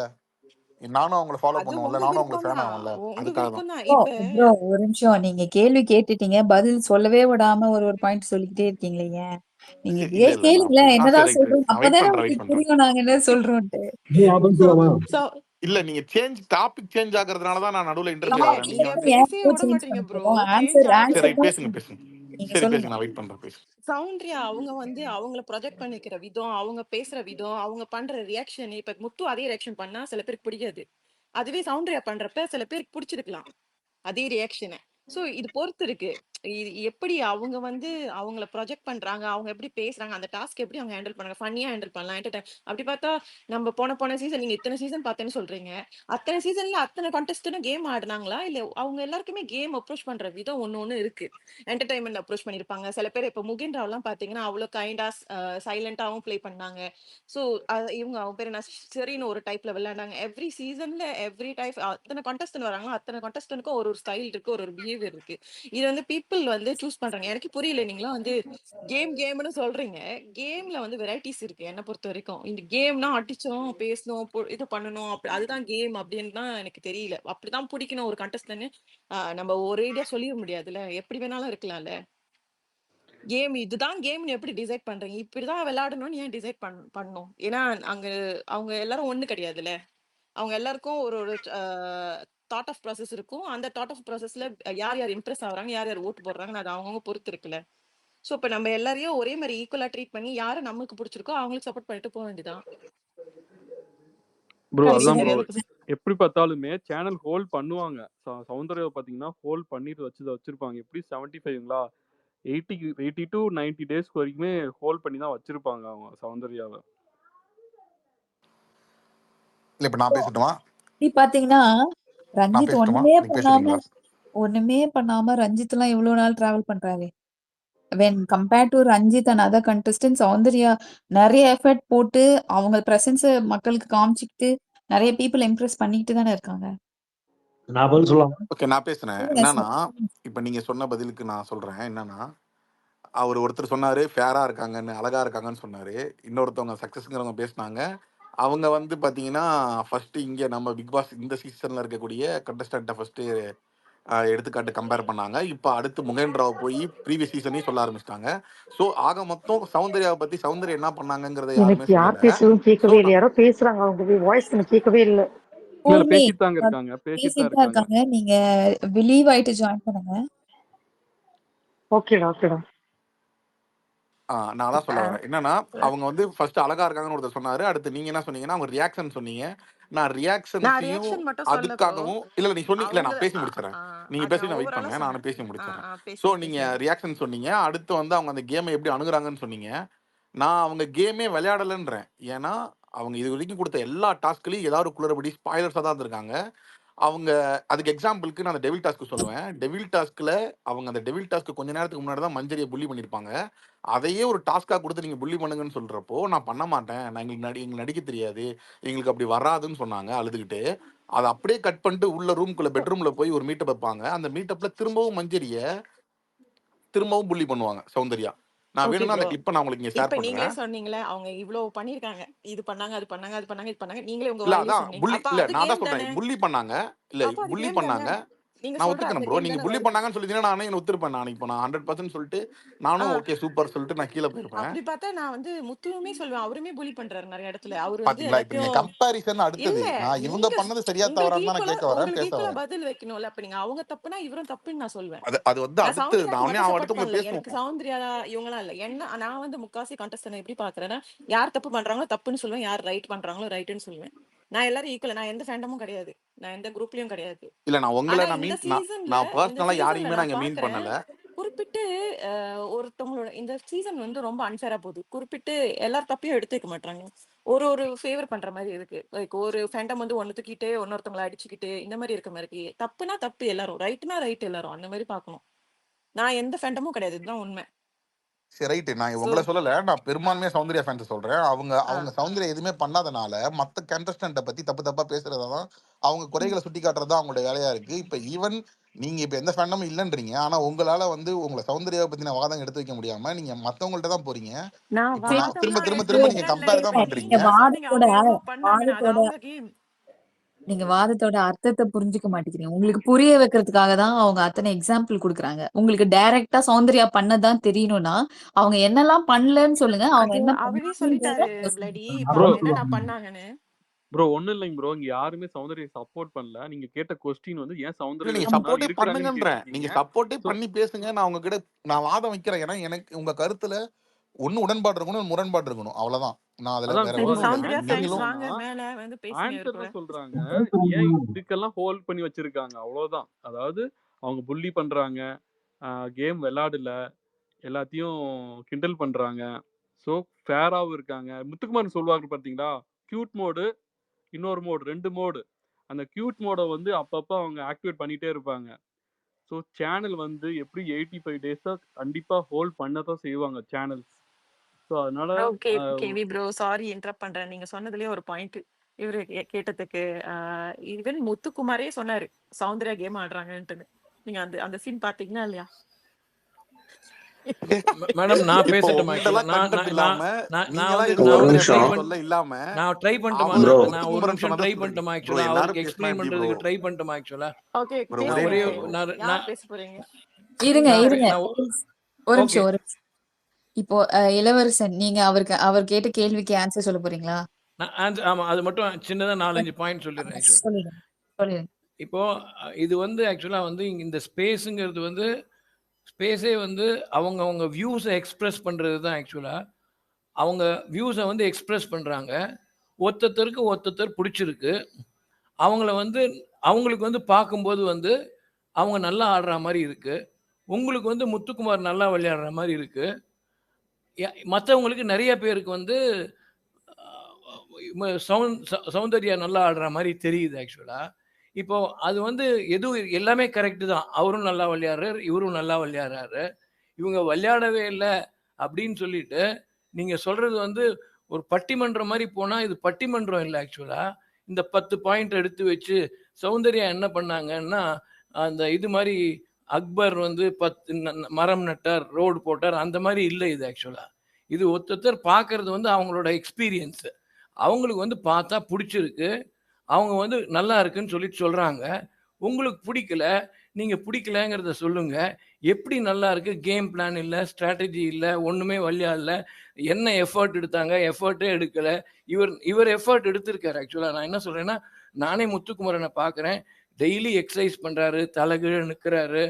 நானும் அவங்கள ஃபாலோ அது பண்ணுவோம்ல. உங்க நானும் அவங்களுக்கு விருப்பம் ஃபேன் தான். ஆகும்ல. உங்க அதுக்காக தான். விருப்பம் தான். ப்ரோ இப்ப ப்ரோ ஒரு நிமிஷம். நீங்க கேள்வி கேட்டுட்டீங்க. பதில் சொல்லவே விடாம ஒரு ஒரு பாயிண்ட் சொல்லிக்கிட்டே இருக்கீங்களே ஏன்? நீங்க இல்ல இல்ல நான் கேளுங்களேன். சரி என்னதான் ரைட். சொல்றோம். நான் வெயிட் அப்பதானே பண்றேன் வெயிட் உங்களுக்கு பண்றேன். புரியும் நாங்க என்ன சொல்றோம்ட்டு. சோ சோ இல்ல நீங்க டாபிக் சேஞ்ச் ஆகுறதுனால தான் நான் நடுவுல இல்ல இன்டர்ஃபியர் ஆகுறேன். நீங்க இங்க வந்து ஏன் பேசவே ப்ரோ விட சேஞ்ச் மாட்டீங்க பண்ண ப்ரோ. போறோம்? சேஞ்ச் ஆன்சர் ஆகுற சரி ஆன்சர் ரைட் தான் பேசுங்க பேசுங்க. நீங்க சரி சொல்லுங்க. பேசுங்க நான் வெயிட் பண்றேன் பேசுங்க. சௌந்தர்யா அவங்க வந்து அவங்கள ப்ரொஜெக்ட் பண்ணிக்கிற விதம், அவங்க பேசுற விதம், அவங்க பண்ற ரியாக்ஷன். இப்ப முத்து அதே ரியாக்ஷன் பண்ணா சில பேருக்கு பிடிக்காது. அதுவே சௌந்தர்யா பண்றப்ப சில பேருக்கு பிடிச்சிருக்கலாம். அதே ரியாக்ஷன. சோ இது பொறுத்து இருக்கு. இது எப்படி அவங்க வந்து அவங்கள ப்ரொஜெக்ட் பண்றாங்க, அவங்க எப்படி பேசுறாங்க, அந்த டாஸ்க் எப்படி அவங்க ஹேண்டில் பண்றாங்க. ஃபன்னியா ஹேண்டில் பண்ணலாம். அப்படி பார்த்தா நம்ம போன சீசன் நீங்க இத்தன சீசன் பார்த்தேன்னு சொல்றீங்க. அத்தன சீசன்ல அத்தன கண்டெஸ்டன்ட்டும் கேம் ஆடுனாங்களா? இல்ல அவங்க எல்லாருக்குமே கேம் அப்ரோச் பண்ற விதம் ஒண்ணு இருக்கு. என்டர்டெயின்மென்ட் அப்ரோச் பண்ணியிருப்பாங்க. சில பேர் இப்ப முகின் ராவ்லாம் பார்த்தீங்கன்னா, அவ்ளோ கைண்டா சைலன்ட்டாவும் ப்ளே பண்ணாங்க. ஸோ இவங்க அவங்க பேரு என்ன? சரின்னு ஒரு டைப்ல விளையாண்டாங்க. எவ்ரி சீசன்ல எவ்ரி டைப் அத்தன கண்டெஸ்டன்ட் வராங்களோ, அத்தன கண்டெஸ்டன்ட்க்கும் ஒரு ஸ்டைல் இருக்கு. ஒரு பிஹேவியர் இருக்கு. இது வந்து பீப்பிள் வந்து சூஸ் பண்றாங்க. எனக்கு புரியல. நீங்கலாம் வந்து கேம்னு சொல்றீங்க. கேம்ல வந்து வெரைட்டீஸ் இருக்கு என்ன பொறுத்தவரைக்கும். இந்த கேம்னா அடிச்சோம், பேசணும், இது பண்ணணும். அதுதான் கேம் அப்படின்னு தான் எனக்கு தெரியல. அப்படிதான் புடிக்கணும் ஒரு கண்டெஸ்டன்ட்ன்னு நம்ம ஒரேடியா சொல்லிற முடியாதுல்ல. எப்படி வேணாலும் இருக்கலாம்ல. இதுதான் கேம்னு எப்படி டிசைட் பண்றீங்க? இப்படிதான் விளையாடணும்னு ஏன் டிசைட் பண்ணணும்? ஏன்னா அங்க அவங்க எல்லாரும் ஒண்ணு கிடையாதுல்ல. அவங்க எல்லாருக்கும் ஒரு ஒரு தாட் ஆஃப் ப்ராசஸ் இருக்கும். அந்த தாட் ஆஃப் ப்ராசஸ்ல யார் யார் இம்ப்ரெஸ் ஆகுறாங்க, யார் யார் ஓட்டு போடுறாங்கன்னு அது அவங்கவங்க பொறுத்து இருக்குல்ல. சோ இப்ப நம்ம எல்லாரையும் ஒரே மாரி ஈக்குவலா ட்ரீட் பண்ணி யாரு நமக்கு புடிச்சிருக்கோ அவங்களுக்கு சப்போர்ட் பண்ணிட்டு போ வேண்டியதுதான். ப்ரோ சரி புரியுது அதான் ப்ரோ. சரியா? சரி. எப்படி பார்த்தாலுமே சேனல் ஹோல்ட் பண்ணுவாங்க. சௌந்தர்யாவை பார்த்தீங்கன்னா ஹோல்ட் பண்ணிட்டு வச்சிருப்பாங்க. எப்படி 75ங்களா 80 80 டு 90 டேஸ்க்கு வரைக்குமே ஹோல்ட் பண்ணி தான் வச்சிருப்பாங்க அவங்க சௌந்தர்யாவை. இல்ல இப்ப நான் பேசட்டுமா? இப்படி பாத்தீங்கன்னா நான் ரஞ்சித் பேசட்டுமா? நீங்க பேசுறீங்களா? ஒண்ணுமே பண்ணாம ரஞ்சித் எல்லாம் இவ்வளவு நாள் டிராவல் பண்றாரு. when compared to Ranjith and other contestants, Soundarya நிறைய எஃபர்ட் போட்டு அவங்க பிரசன்ஸ் மக்களுக்கு காமிச்சிக்கிட்டு நிறைய பீப்புள் இம்ப்ரெஸ் பண்ணிட்டு தானே இருக்காங்க. நான் பதில் சொல்லலாமா? ஓகே நான் பேசுறேன். சொல்லுங்க என்னன்னா சார். இப்ப நீங்க சொன்ன பதிலுக்கு நான் சொல்றேன். என்னன்னா ஒருத்தர் சொன்னாரு ஃபேரா இருக்காங்கன்னு, அழகா இருக்காங்கன்னு சொன்னாரு. இன்னொருத்தவங்க சக்சஸ்ங்கிறவங்க பேசினாங்க. அவங்க வந்து பாத்தீங்கன்னா ஃபர்ஸ்ட் இங்க நம்ம பிக் பாஸ் இந்த சீசன்ல இருக்கக்கூடிய கண்டஸ்டன்ட்டை ஃபர்ஸ்ட் எடுத்துக்காட்டு கம்பேர் பண்ணாங்க. இப்ப அடுத்து முகேன் ராவ் போய் ப்ரீவியஸ் சீசனையும் சொல்ல ஆரம்பிச்சிட்டாங்க. ஸோ ஆக மொத்தம் சௌந்தர்யாவை பத்தி சௌந்தர்யா என்ன பண்ணாங்கங்கிறத யாருமே எனக்கு யார் சொல்லல. பேசுறதும் ஸோ கேட்கவே இல்லை. யாரோ பேசுறாங்க, அவங்க வாய்ஸ் எனக்கு கேட்கவே இல்லை. இல்ல பூர்ணி பேசிட்டு தாங்க இருக்காங்க. பேசிட்டு தான் பேசிட்டு தான் இருக்காங்க. இருக்காங்க. நீங்க பிலீவ் ஆயிட்டு ஜாயின் பண்ணுங்க. ஓகேடா ஓகேடா. நான் அதான் சொல்ல வரேன். என்னன்னா அவங்க வந்து ஃபர்ஸ்ட் அழகா இருக்காங்கன்னு ஒருத்தர் சொன்னாரு. அடுத்து நீங்க என்ன சொன்னீங்கன்னா அவங்க ரியாக்ஷன் சொன்னீங்க. நான் நான் ரியாக்ஷன்ஸையும் ரியாக்ஷன் மட்டும் சொல்ல ப்ரோ. அதுக்காகவும் இல்ல நீ சொன்னீங்க. இல்ல அவங்க நான் பேசி முடிச்சிடறேன். நீங்க அது பேசி நான் வெயிட் ஓவராலா பண்ணேன். நானும் சொன்னேன். பேசி முடிச்சிடறேன். ஸோ பேசுங்க நீங்க பேசுங்க. ரியாக்ஷன் சொன்னீங்க. அடுத்து வந்து அவங்க அந்த கேமை எப்படி அணுகுறாங்கன்னு சொன்னீங்க. நான் அவங்க கேமே விளையாடலன்றேன். ஏன்னா அவங்க இது வரைக்கும் கொடுத்த எல்லா டாஸ்க்லையும் ஏதாவது குளறுபடி ஸ்பாய்லர்ஸாக தான் இருந்திருக்காங்க. அவங்க அதுக்கு எக்ஸாம்பிளுக்கு நான் அந்த டெவில் டாஸ்க்கு சொல்லுவேன். டெவில் டாஸ்க்ல அவங்க அந்த டெவில் டாஸ்க்கு கொஞ்ச நேரத்துக்கு முன்னாடி தான் மஞ்சரியை புள்ளி பண்ணியிருப்பாங்க. அதையே ஒரு டாஸ்க்காக கொடுத்து நீங்கள் புள்ளி பண்ணுங்கன்னு சொல்கிறப்போ நான் பண்ண மாட்டேன், நான் எங்களுக்கு நடிக்க தெரியாது, எங்களுக்கு அப்படி வராதுன்னு சொன்னாங்க அழுதுகிட்டு. அதை அப்படியே கட் பண்ணிட்டு உள்ள ரூம்குள்ளே பெட்ரூமில் போய் ஒரு மீட்டப் வைப்பாங்க. அந்த மீட்டப்பில் திரும்பவும் மஞ்சரியை திரும்பவும் புள்ளி பண்ணுவாங்க சௌந்தர்யா. நான் ஓகே வேணும்னா ப்ரோ. அந்த கிளிப்பை நான் உங்களுக்கு இங்கே ஷேர் இப்ப நீங்களே பண்ணுறேன். சொன்னீங்களே அவங்க இவ்வளவு பண்ணிருக்காங்க. இது பண்ணாங்க, அது பண்ணாங்க, அது பண்ணாங்க, இது பண்ணாங்க. நீங்களே உங்க இல்லை வாயிலே அதான் சொன்னீங்க. புள்ளி அப்ப இல்லை அது நான் தான் கேம் சொல்கிறேன் தானே. புள்ளி பண்ணாங்க. இல்லை அப்ப அது புள்ளி கேம் தானே. பண்ணாங்க. நீங்க நான் சொல்ற ஒத்துக்கிறேன் அந்த ப்ரோ. டீம் நீங்க தானே புள்ளி வருது. பண்ணாங்கன்னு சொல்லிட்டீங்கன்னா நானே ஒத்துருப்பேன். நான் இப்போ நான் 100% சொல்லிட்டு நானும் ஓகே சூப்பர் சொல்லிட்டு நான் கீழே போயிருப்பேன். அப்படி பார்த்தா நான் வந்து முத்துவுமே சொல்லுவேன், அவருமே புலி பண்றாரு நிறைய இடத்துல. அவரு வந்து பாத்தீங்களா? இப்ப நீங்க எல்லாத்தையும் கம்பேரிசன் அடுத்தது. இல்ல நான் இவங்க நீங்க பண்ணது சரியா உங்களுக்கு தவறான்னு தான் நான் கேட்க வரேன், உங்களுக்கு பேச ஈக்குவலா வரேன். பதில் வைக்கணும்ல. அப்ப நீங்க அவங்க தப்புனா இவரும் தப்புன்னு நான் சொல்வேன். அது அது வந்து நான் அடுத்து நான் சௌந்தர்யாக்கு உடனே மட்டும் அடுத்து சப்போர்ட் உங்களை பண்ணல. பேசுவோம். எனக்கு சௌந்தர்யா இவங்கலாம் இல்ல. என்ன நான் வந்து முக்காசி கான்டெஸ்ட் எப்படி பாக்குறேன்னா, யார் தப்பு பண்றாங்களோ தப்புன்னு சொல்லுவேன், யார் ரைட் பண்றாங்களோ ரைட்னு சொல்லுவேன். நான் எல்லாரும் ஈக்குவல். நான் எந்த ஃபேண்டமும் கிடையாது, நான் எந்த குரூப்லயும் கிடையாது. இல்ல நான் உங்களை ஆனா நான் இந்த மீன் சீசன்ல நான் பர்சனலா யாரையுமே நான் நான் இங்க மீன் பாக்குறேன், பண்ணல. குறிப்பிட்டு ஒருத்தவங்களோட இந்த சீசன் வந்து ரொம்ப அன்ஃபேரா போகுது. குறிப்பிட்டு எல்லார் தப்பையும் எடுத்து வைக்க மாட்டாங்க. ஒரு ஃபேவர் பண்ற மாதிரி இருக்கு. லைக் ஒரு ஃபேண்டம் வந்து ஒன்னு தூக்கிட்டு இன்னொருத்தவங்களை அடிச்சுக்கிட்டு இந்த மாதிரி இருக்க மாதிரி இருக்கு. தப்புனா தப்பு எல்லாரும், ரைட்னா ரைட் எல்லாரும், அந்த மாதிரி பார்க்கணும். நான் எந்த ஃபேண்டமும் கிடையாது, இதுதான் உண்மை. சரி ரைட்டு. நான் சோ உங்களை சொல்லல. நான் ஆ பெரும்பான்மையா சௌந்தர்யா ஃபேன்ஸ் சொல்றேன். அவங்க ஆ அவங்க சௌந்தர்யா எதுவுமே பண்ணாதனால மத்த கண்டஸ்டன்ட்டை பத்தி தப்பு தப்பா பேசுறதான், அவங்க ம். குறைகளை சுட்டி காட்டுறது தான் அவங்களோட வேலையா இருக்கு. இப்ப ஈவன் நீங்க இப்ப எந்த ஃபேண்டமும் இல்லைன்றீங்க. ஆனா உங்களால வந்து உங்களை சௌந்தர்யாவை பத்தின வாதம் எடுத்து வைக்க முடியாம நீங்க மத்தவங்கள்ட்ட தான் போறீங்க. நான் இப்ப நான் திரும்ப வாதம்லாம் திரும்ப எடுத்து திரும்ப நீங்க வைக்கிறேன்ல. கம்பேர் இப்ப தான் நீங்க பண்றீங்க. நீங்க சொன்னீங்க வாதத்தோட அவங்க எவ்வளவு பண்ணாங்கன்னு. அது வாதத்தோட அவங்க கேம். நீங்க வாதத்தோட அர்த்தத்தை புரிஞ்சுக்க மாட்டேங்கிறீங்க. உங்களுக்கு புரிய வைக்கிறதுக்காக தான் அவங்க அத்தனை எக்ஸாம்பிள் குடுக்குறாங்க. உங்களுக்கு டைரக்டா சௌந்தர்யா பண்ணதான் தெரியணும்னா அவங்க என்னெல்லாம் பண்ணலன்னு சொல்லுங்க, அவங்க அது என்ன அவரே பண்ணாங்கன்றத சொல்லிட்டாரு நீங்க பிளடி. சொல்லுங்க. இப்ப ப்ரோ அவங்க என்னடா பண்ணாங்கன்னு. ப்ரோ ஒன்றும் இல்லைங்க ப்ரோ. இங்கே யாருமே சௌந்தர்யா சப்போர்ட் பண்ணல. நீங்கள் கேட்ட கொஸ்டின் வந்து ஏன் இல்ல சௌந்தர்யா நீங்க இவ்வளோ நாள் சப்போர்ட்டே இருக்கிறாங்கன்னு பண்ணுங்கன்றேன். கேட்டிருக்கீங்க. நீங்க சப்போர்ட்டே ஸோ பண்ணி பேசுங்க. நான் உங்ககிட்ட நான் வாதம் வைக்கிறேன். ஏன்னா எனக்கு உங்க கருத்துல ஒண்ணு உடன்பாடு இருக்கணும், ஒண்ணு முரண்பாடு இருக்கணும். அவ்வளவுதான். நான் அதுல அதான் வேற ப்ரோ. சரி, ஒண்ணும் இல்ல. சௌந்தர்யா ஃபேன்ஸ் நீங்களும் வாங்க என்னன்னா மேல வந்து பேசுங்க இவரு ஆன்சர் கூட. தான் சொல்றாங்க. ஏன் இதுக்கெல்லாம் ஹோல்ட் பண்ணி வச்சிருக்காங்க அவ்வளவுதான். அதாவது அவங்க புள்ளி பண்றாங்க, கேம் விளையாடல, எல்லாத்தையும் கிண்டல் பண்றாங்க. ஸோ ஃபேராவும் இருக்காங்க. முத்துக்குமார் சொல்லுவாங்க பார்த்தீங்களா, கியூட் மோடு, இன்னொரு மோடு, 2 மோடு. அந்த கியூட் மோட வந்து அப்பப்போ அவங்க ஆக்டிவேட் பண்ணிட்டே இருப்பாங்க. ஸோ சேனல் வந்து எப்படி 85 டேஸா கண்டிப்பா ஹோல்ட் பண்ண தான் செய்வாங்க சேனல்ஸ். ஸோ அதனால okay K V bro, sorry interrupt பண்றேன். நீங்க சொன்னதுலயே ஒரு பாயிண்ட் இவரு கேட்டதுக்கு ஈவன் முத்துக்குமாரே சொன்னாரு சௌந்தர்யா கேம் ஆடுறாங்கன்ட்டு. நீங்க அந்த அந்த சீன் பாத்தீங்களா இல்லையா? மேடம் நான் இப்போ பேசட்டுமா? ஆக்சுவலா உங்கள்ட்டெல்லாம் கண்டென்ட் இல்லாம நான் நீங்களா வந்து எதுவும் நான் ஒரு வந்து சௌந்தர்யா ட்ரை நிமிஷம் பத்தி பண்ண சொல்ல இல்லாம நான் ட்ரை பண்ணட்டுமா? அவர் ப்ரோ நான் ஒரு முத்துக்குமரன் நிமிஷம் சொன்னதை ட்ரை சொல்றீங்க. பண்ணட்டுமா? ப்ரோ ஆக்சுவலா எல்லாரும் அவருக்கு பேசினா எக்ஸ்பிளைன் எப்படி ப்ரோ? பண்றதுக்கு ட்ரை பண்ணட்டுமா? ஆக்சுவலா ஓகே ப்ரோ நான் ஒரே ஒரே நிமிஷம். யார் பேச போறீங்க? இருங்க நான் இருங்க நான் ஒரு ஓகே நிமிஷம் ஒரு நிமிஷம். இப்போ இளவரசன், நீங்க அவர் கேட்ட கேள்விக்கு ஆன்சர் சொல்ல போறீங்களா? நான் ஆமா அது மட்டும் சின்னதா 4-5 பாயிண்ட் சொல்லிடுறேன். ஆக்சுவலா சொல்லுங்க சொல்லுங்க. இப்போ இது வந்து ஆக்சுவலா வந்து இந்த ஸ்பேஸுங்கிறது வந்து ஸ்பேஸே வந்து அவங்க வியூஸை எக்ஸ்பிரஸ் பண்றது தான். ஆக்சுவலா அவங்க வியூஸை வந்து எக்ஸ்பிரஸ் பண்றாங்க. ஒருத்தருக்கு பிடிச்சிருக்கு. அவங்கள வந்து அவங்களுக்கு வந்து பார்க்கும்போது வந்து அவங்க நல்லா ஆடுற மாதிரி இருக்கு. உங்களுக்கு வந்து முத்துக்குமார் நல்லா விளையாடுற மாதிரி இருக்கு. மற்றவங்களுக்கு நிறைய பேருக்கு வந்து சௌந்தர்யா நல்லா ஆடுற மாதிரி தெரியுது. ஆக்சுவலா இப்போ அது வந்து எதுவும் எல்லாமே கரெக்டு தான். அவரும் நல்லா விளையாடுறாரு, இவரும் நல்லா விளையாடுறாரு. இவங்க விளையாடவே இல்லை அப்படின்னு சொல்லிட்டு நீங்க சொல்றது வந்து ஒரு பட்டிமன்றம் மாதிரி போனா இது பட்டிமன்றம் இல்லை. ஆக்சுவலா இந்த 10 பாயிண்ட் எடுத்து வச்சு சௌந்தர்யா என்ன பண்ணாங்கன்னா அந்த இது மாதிரி அக்பர் வந்து 10 மரம் நட்டார், ரோடு போட்டார், அந்த மாதிரி இல்லை இது. ஆக்சுவலா இது ஒருத்தர் பார்க்கறது வந்து அவங்களோட எக்ஸ்பீரியன்ஸ். அவங்களுக்கு வந்து பார்த்தா பிடிச்சிருக்கு, அவங்க வந்து நல்லா இருக்குன்னு சொல்லிட்டு சொல்றாங்க. உங்களுக்கு பிடிக்கல, நீங்க பிடிக்கலங்கிறத சொல்லுங்க. எப்படி நல்லா இருக்கு? கேம் பிளான் இல்ல, ஸ்ட்ராட்டஜி இல்ல, ஒண்ணுமே வழியா இல்ல. என்ன எஃபர்ட் எடுத்தாங்க? எஃபர்ட்டே எடுக்கல. இவர் எஃபர்ட் எடுத்திருக்காரு. ஆக்சுவலா நான் என்ன சொல்றேன்னா, நானே முத்துக்குமரனை பார்க்குறேன். டெய்லி எக்ஸசைஸ் பண்றாரு, தலைகீழ நிற்கிறாரு.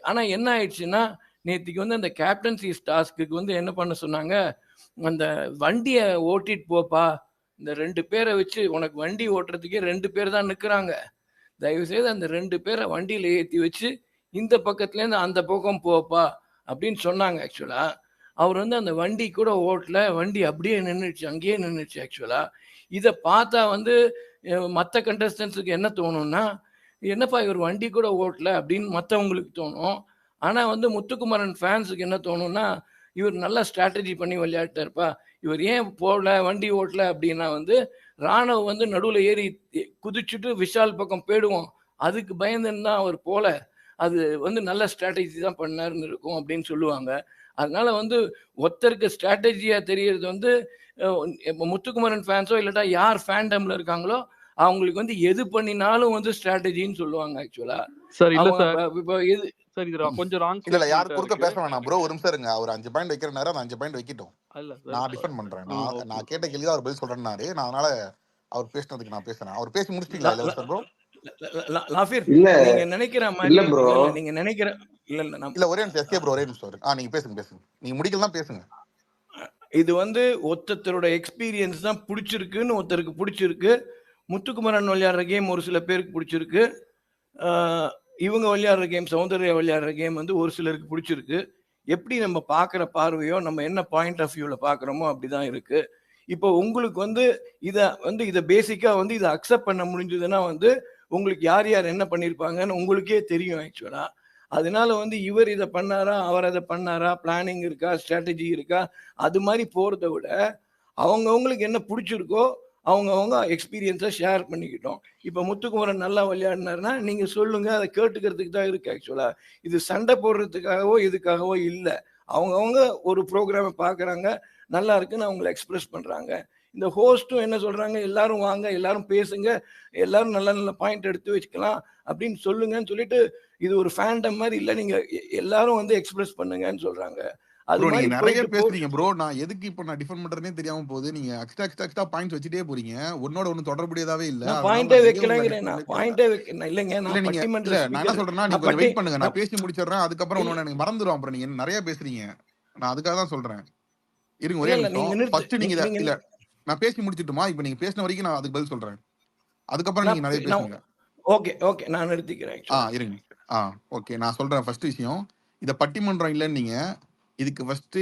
ஆனா என்ன ஆயிடுச்சுன்னா, நேத்திக்கு வந்து அந்த கேப்டன்சி டாஸ்க்கு வந்து என்ன பண்ண சொன்னாங்க, அந்த வண்டியை ஓட்டிட்டு போப்பா, இந்த 2 பேரை வச்சு உனக்கு வண்டி ஓட்டுறதுக்கே 2 பேர் தான் நிற்கிறாங்க. தயவுசெய்து அந்த 2 பேரை வண்டியில் ஏற்றி வச்சு இந்த பக்கத்துலேருந்து அந்த பக்கம் போப்பா அப்படின்னு சொன்னாங்க. ஆக்சுவலா அவர் வந்து அந்த வண்டி கூட ஓட்டல, வண்டி அப்படியே நின்றுச்சு, அங்கேயே நின்றுச்சு. ஆக்சுவலா இதை பார்த்தா வந்து மற்ற கண்டஸ்டன்ஸுக்கு என்ன தோணும்னா, என்னப்பா இவர் வண்டி கூட ஓட்டல அப்படின்னு மற்றவங்களுக்கு தோணும். ஆனால் வந்து முத்துக்குமரன் ஃபேன்ஸுக்கு என்ன தோணும்னா, இவர் நல்லா ஸ்ட்ராட்டஜி பண்ணி விளையாட்டாருப்பா, இவர் ஏன் போகல வண்டி ஓட்டல அப்படின்னா வந்து ராணுவ வந்து நடுவில் ஏறி குதிச்சுட்டு விஷால் பக்கம் போயிடுவோம், அதுக்கு பயந்துன்னு தான் அவர் போல, அது வந்து நல்ல ஸ்ட்ராட்டஜி தான் பண்ணாருன்னு இருக்கும் அப்படின்னு சொல்லுவாங்க. அதனால வந்து ஒருத்தருக்கு ஸ்ட்ராட்டஜியாக தெரியறது வந்து முத்துக்குமரன் ஃபேன்ஸோ இல்லாட்டா யார் ஃபேண்டமில் இருக்காங்களோ அவங்களுக்கு வந்து எது பண்ணினாலும் வந்து ஸ்ட்ராட்டஜின்னு சொல்லுவாங்க ஆக்சுவலா. சார் இல்ல அவங்க சார் இப்போ எது சார் இது கொஞ்சம் ராங் இல்ல யாரும் ஸ்டேட்மெண்ட்டா குறுக்க இருக்கு. பேச வேணாம் ப்ரோ, ஒரு நிமிஷம் இருங்க. அவர் 5 பாயிண்ட் வைக்கிற நேரம் அந்த 5 பாயிண்ட் வைக்கட்டும். இல்ல நான் சார் டிஃபெண்ட் பண்றேன். ஓகே நான் கேட்ட கேள்வி அவர் பதில் சொல்றேன்னாரு. நான் அதனால அவர் பேசினதுக்கு நான் பேசுறேன். அவர் பேசி முடிச்சிட்டீங்களா இளவரசர் ப்ரோ? லாஃபிர் இல்ல நீங்க நினைக்கிற இல்ல மாதிரி ப்ரோ, இல்ல நீங்க நினைக்கிற இல்ல இல்ல நம்ம இல்ல ஒரே நிமிஷம் எஸ்கே ப்ரோ, ஒரே நிமிஷம் நீங்க பேசுங்க. நீங்க முடிக்கலாம் பேசுங்க. இது வந்து ஒருத்தரோட எக்ஸ்பீரியன்ஸ் தான் பிடிச்சிருக்குன்னு ஒருத்தருக்கு பிடிச்சிருக்கு. முத்துக்குமரன் விளையாடுற கேம் ஒரு சில பேருக்கு பிடிச்சிருக்கு. இவங்க விளையாடுற கேம், சௌந்தர்யா விளையாடுற கேம் வந்து ஒரு சிலருக்கு பிடிச்சிருக்கு. எப்படி நம்ம பார்க்குற பார்வையோ, நம்ம என்ன பாயிண்ட் ஆஃப் வியூவில் பார்க்குறோமோ அப்படிதான் இருக்கு. இப்போ உங்களுக்கு வந்து இதை பேசிக்காக வந்து இதை அக்செப்ட் பண்ண முடிஞ்சதுன்னா வந்து உங்களுக்கு யார் யார் என்ன பண்ணியிருப்பாங்கன்னு உங்களுக்கே தெரியும் ஆக்சுவலாக. அதனால வந்து இவர் இதை பண்ணாரா, அவர் அதை பண்ணாரா, பிளானிங் இருக்கா, ஸ்ட்ராட்டஜி இருக்கா, அது மாதிரி போகிறத விட அவங்கவுங்களுக்கு என்ன பிடிச்சிருக்கோ அவங்கவுங்க எக்ஸ்பீரியன்ஸை ஷேர் பண்ணிக்கிட்டோம். இப்போ முத்துக்குமரன் நல்லா விளையாடினாருன்னா நீங்கள் சொல்லுங்கள், அதை கேட்டுக்கிறதுக்கு தான் இருக்குது ஆக்சுவலாக. இது சண்டை போடுறதுக்காகவோ இதுக்காகவோ இல்லை. அவங்கவுங்க ஒரு ப்ரோக்ராமை பார்க்குறாங்க, நல்லா இருக்குன்னு அவங்கள எக்ஸ்பிரஸ் பண்ணுறாங்க. இந்த ஹோஸ்ட்டும் என்ன சொல்கிறாங்க, எல்லாரும் வாங்க, எல்லாரும் பேசுங்க, எல்லாரும் நல்ல நல்ல பாயிண்ட் எடுத்து வச்சுக்கலாம் அப்படின்னு சொல்லுங்கன்னு சொல்லிட்டு இது ஒரு ஃபேண்டம் மாதிரி இல்லை, நீங்கள் எல்லாரும் வந்து எக்ஸ்பிரஸ் பண்ணுங்கன்னு சொல்கிறாங்க. அது ப்ரோ மாதிரி நீங்க நிறைய போயிட்டு பேசுறீங்க ப்ரோ. நான் எதுக்கு இப்போ நான் டிஃபெண்ட் பண்றேனே தெரியாம போகுது. நீங்க எக்ஸ்ட்ரா பாயிண்ட்ஸ் வச்சுட்டே போறீங்க. ஒன்னோட ஒன்னு தொடர்புடையதாவே இல்ல. நான் அதனால பாயிண்டே நான் எங்க உங்களை வைக்கலங்கிறேன். டிஃபெண்ட் நான் பண்ணவே பாயிண்டே வைக்க இல்லைங்க. இல்ல நான் நீங்க பட்டிமன்ற இல்ல நான் என்ன ஸ்பீக்கர். சொல்றேன்னா, நீங்க நான் கொஞ்சம் பட்டி வெயிட் பண்ணுங்க. நான் நான் பேசி முடிச்சிடுறேன். அதுக்கப்புறம் இல்ல ஒன்னு எனக்கு மறந்துடும். அப்புறம் நீங்க நிறைய பேசுறீங்க. நான் அதுக்காக தான் சொல்றேன். இருங்க ஒரே இல்ல நிமிஷம். நீங்க ஃபர்ஸ்ட் நீங்க நீங்க இல்ல நான் பேசி முடிச்சிட்டுமா? இப்போ நீங்க பேசின வரைக்கும் நான் அதுக்கு பதில் சொல்றேன். அதுக்கப்புறம் நான் நீங்க நிறைய நான் பேசுங்க. ஓகே நான் நிறுத்திக்கிறேன் ஆக்சுவலா. இருங்க. ஓகே நான் சொல்றேன். ஃபர்ஸ்ட் விஷயம், இதை பட்டிமன்றம் இல்லைன்னு நீங்க இதுக்கு ஃபர்ஸ்ட்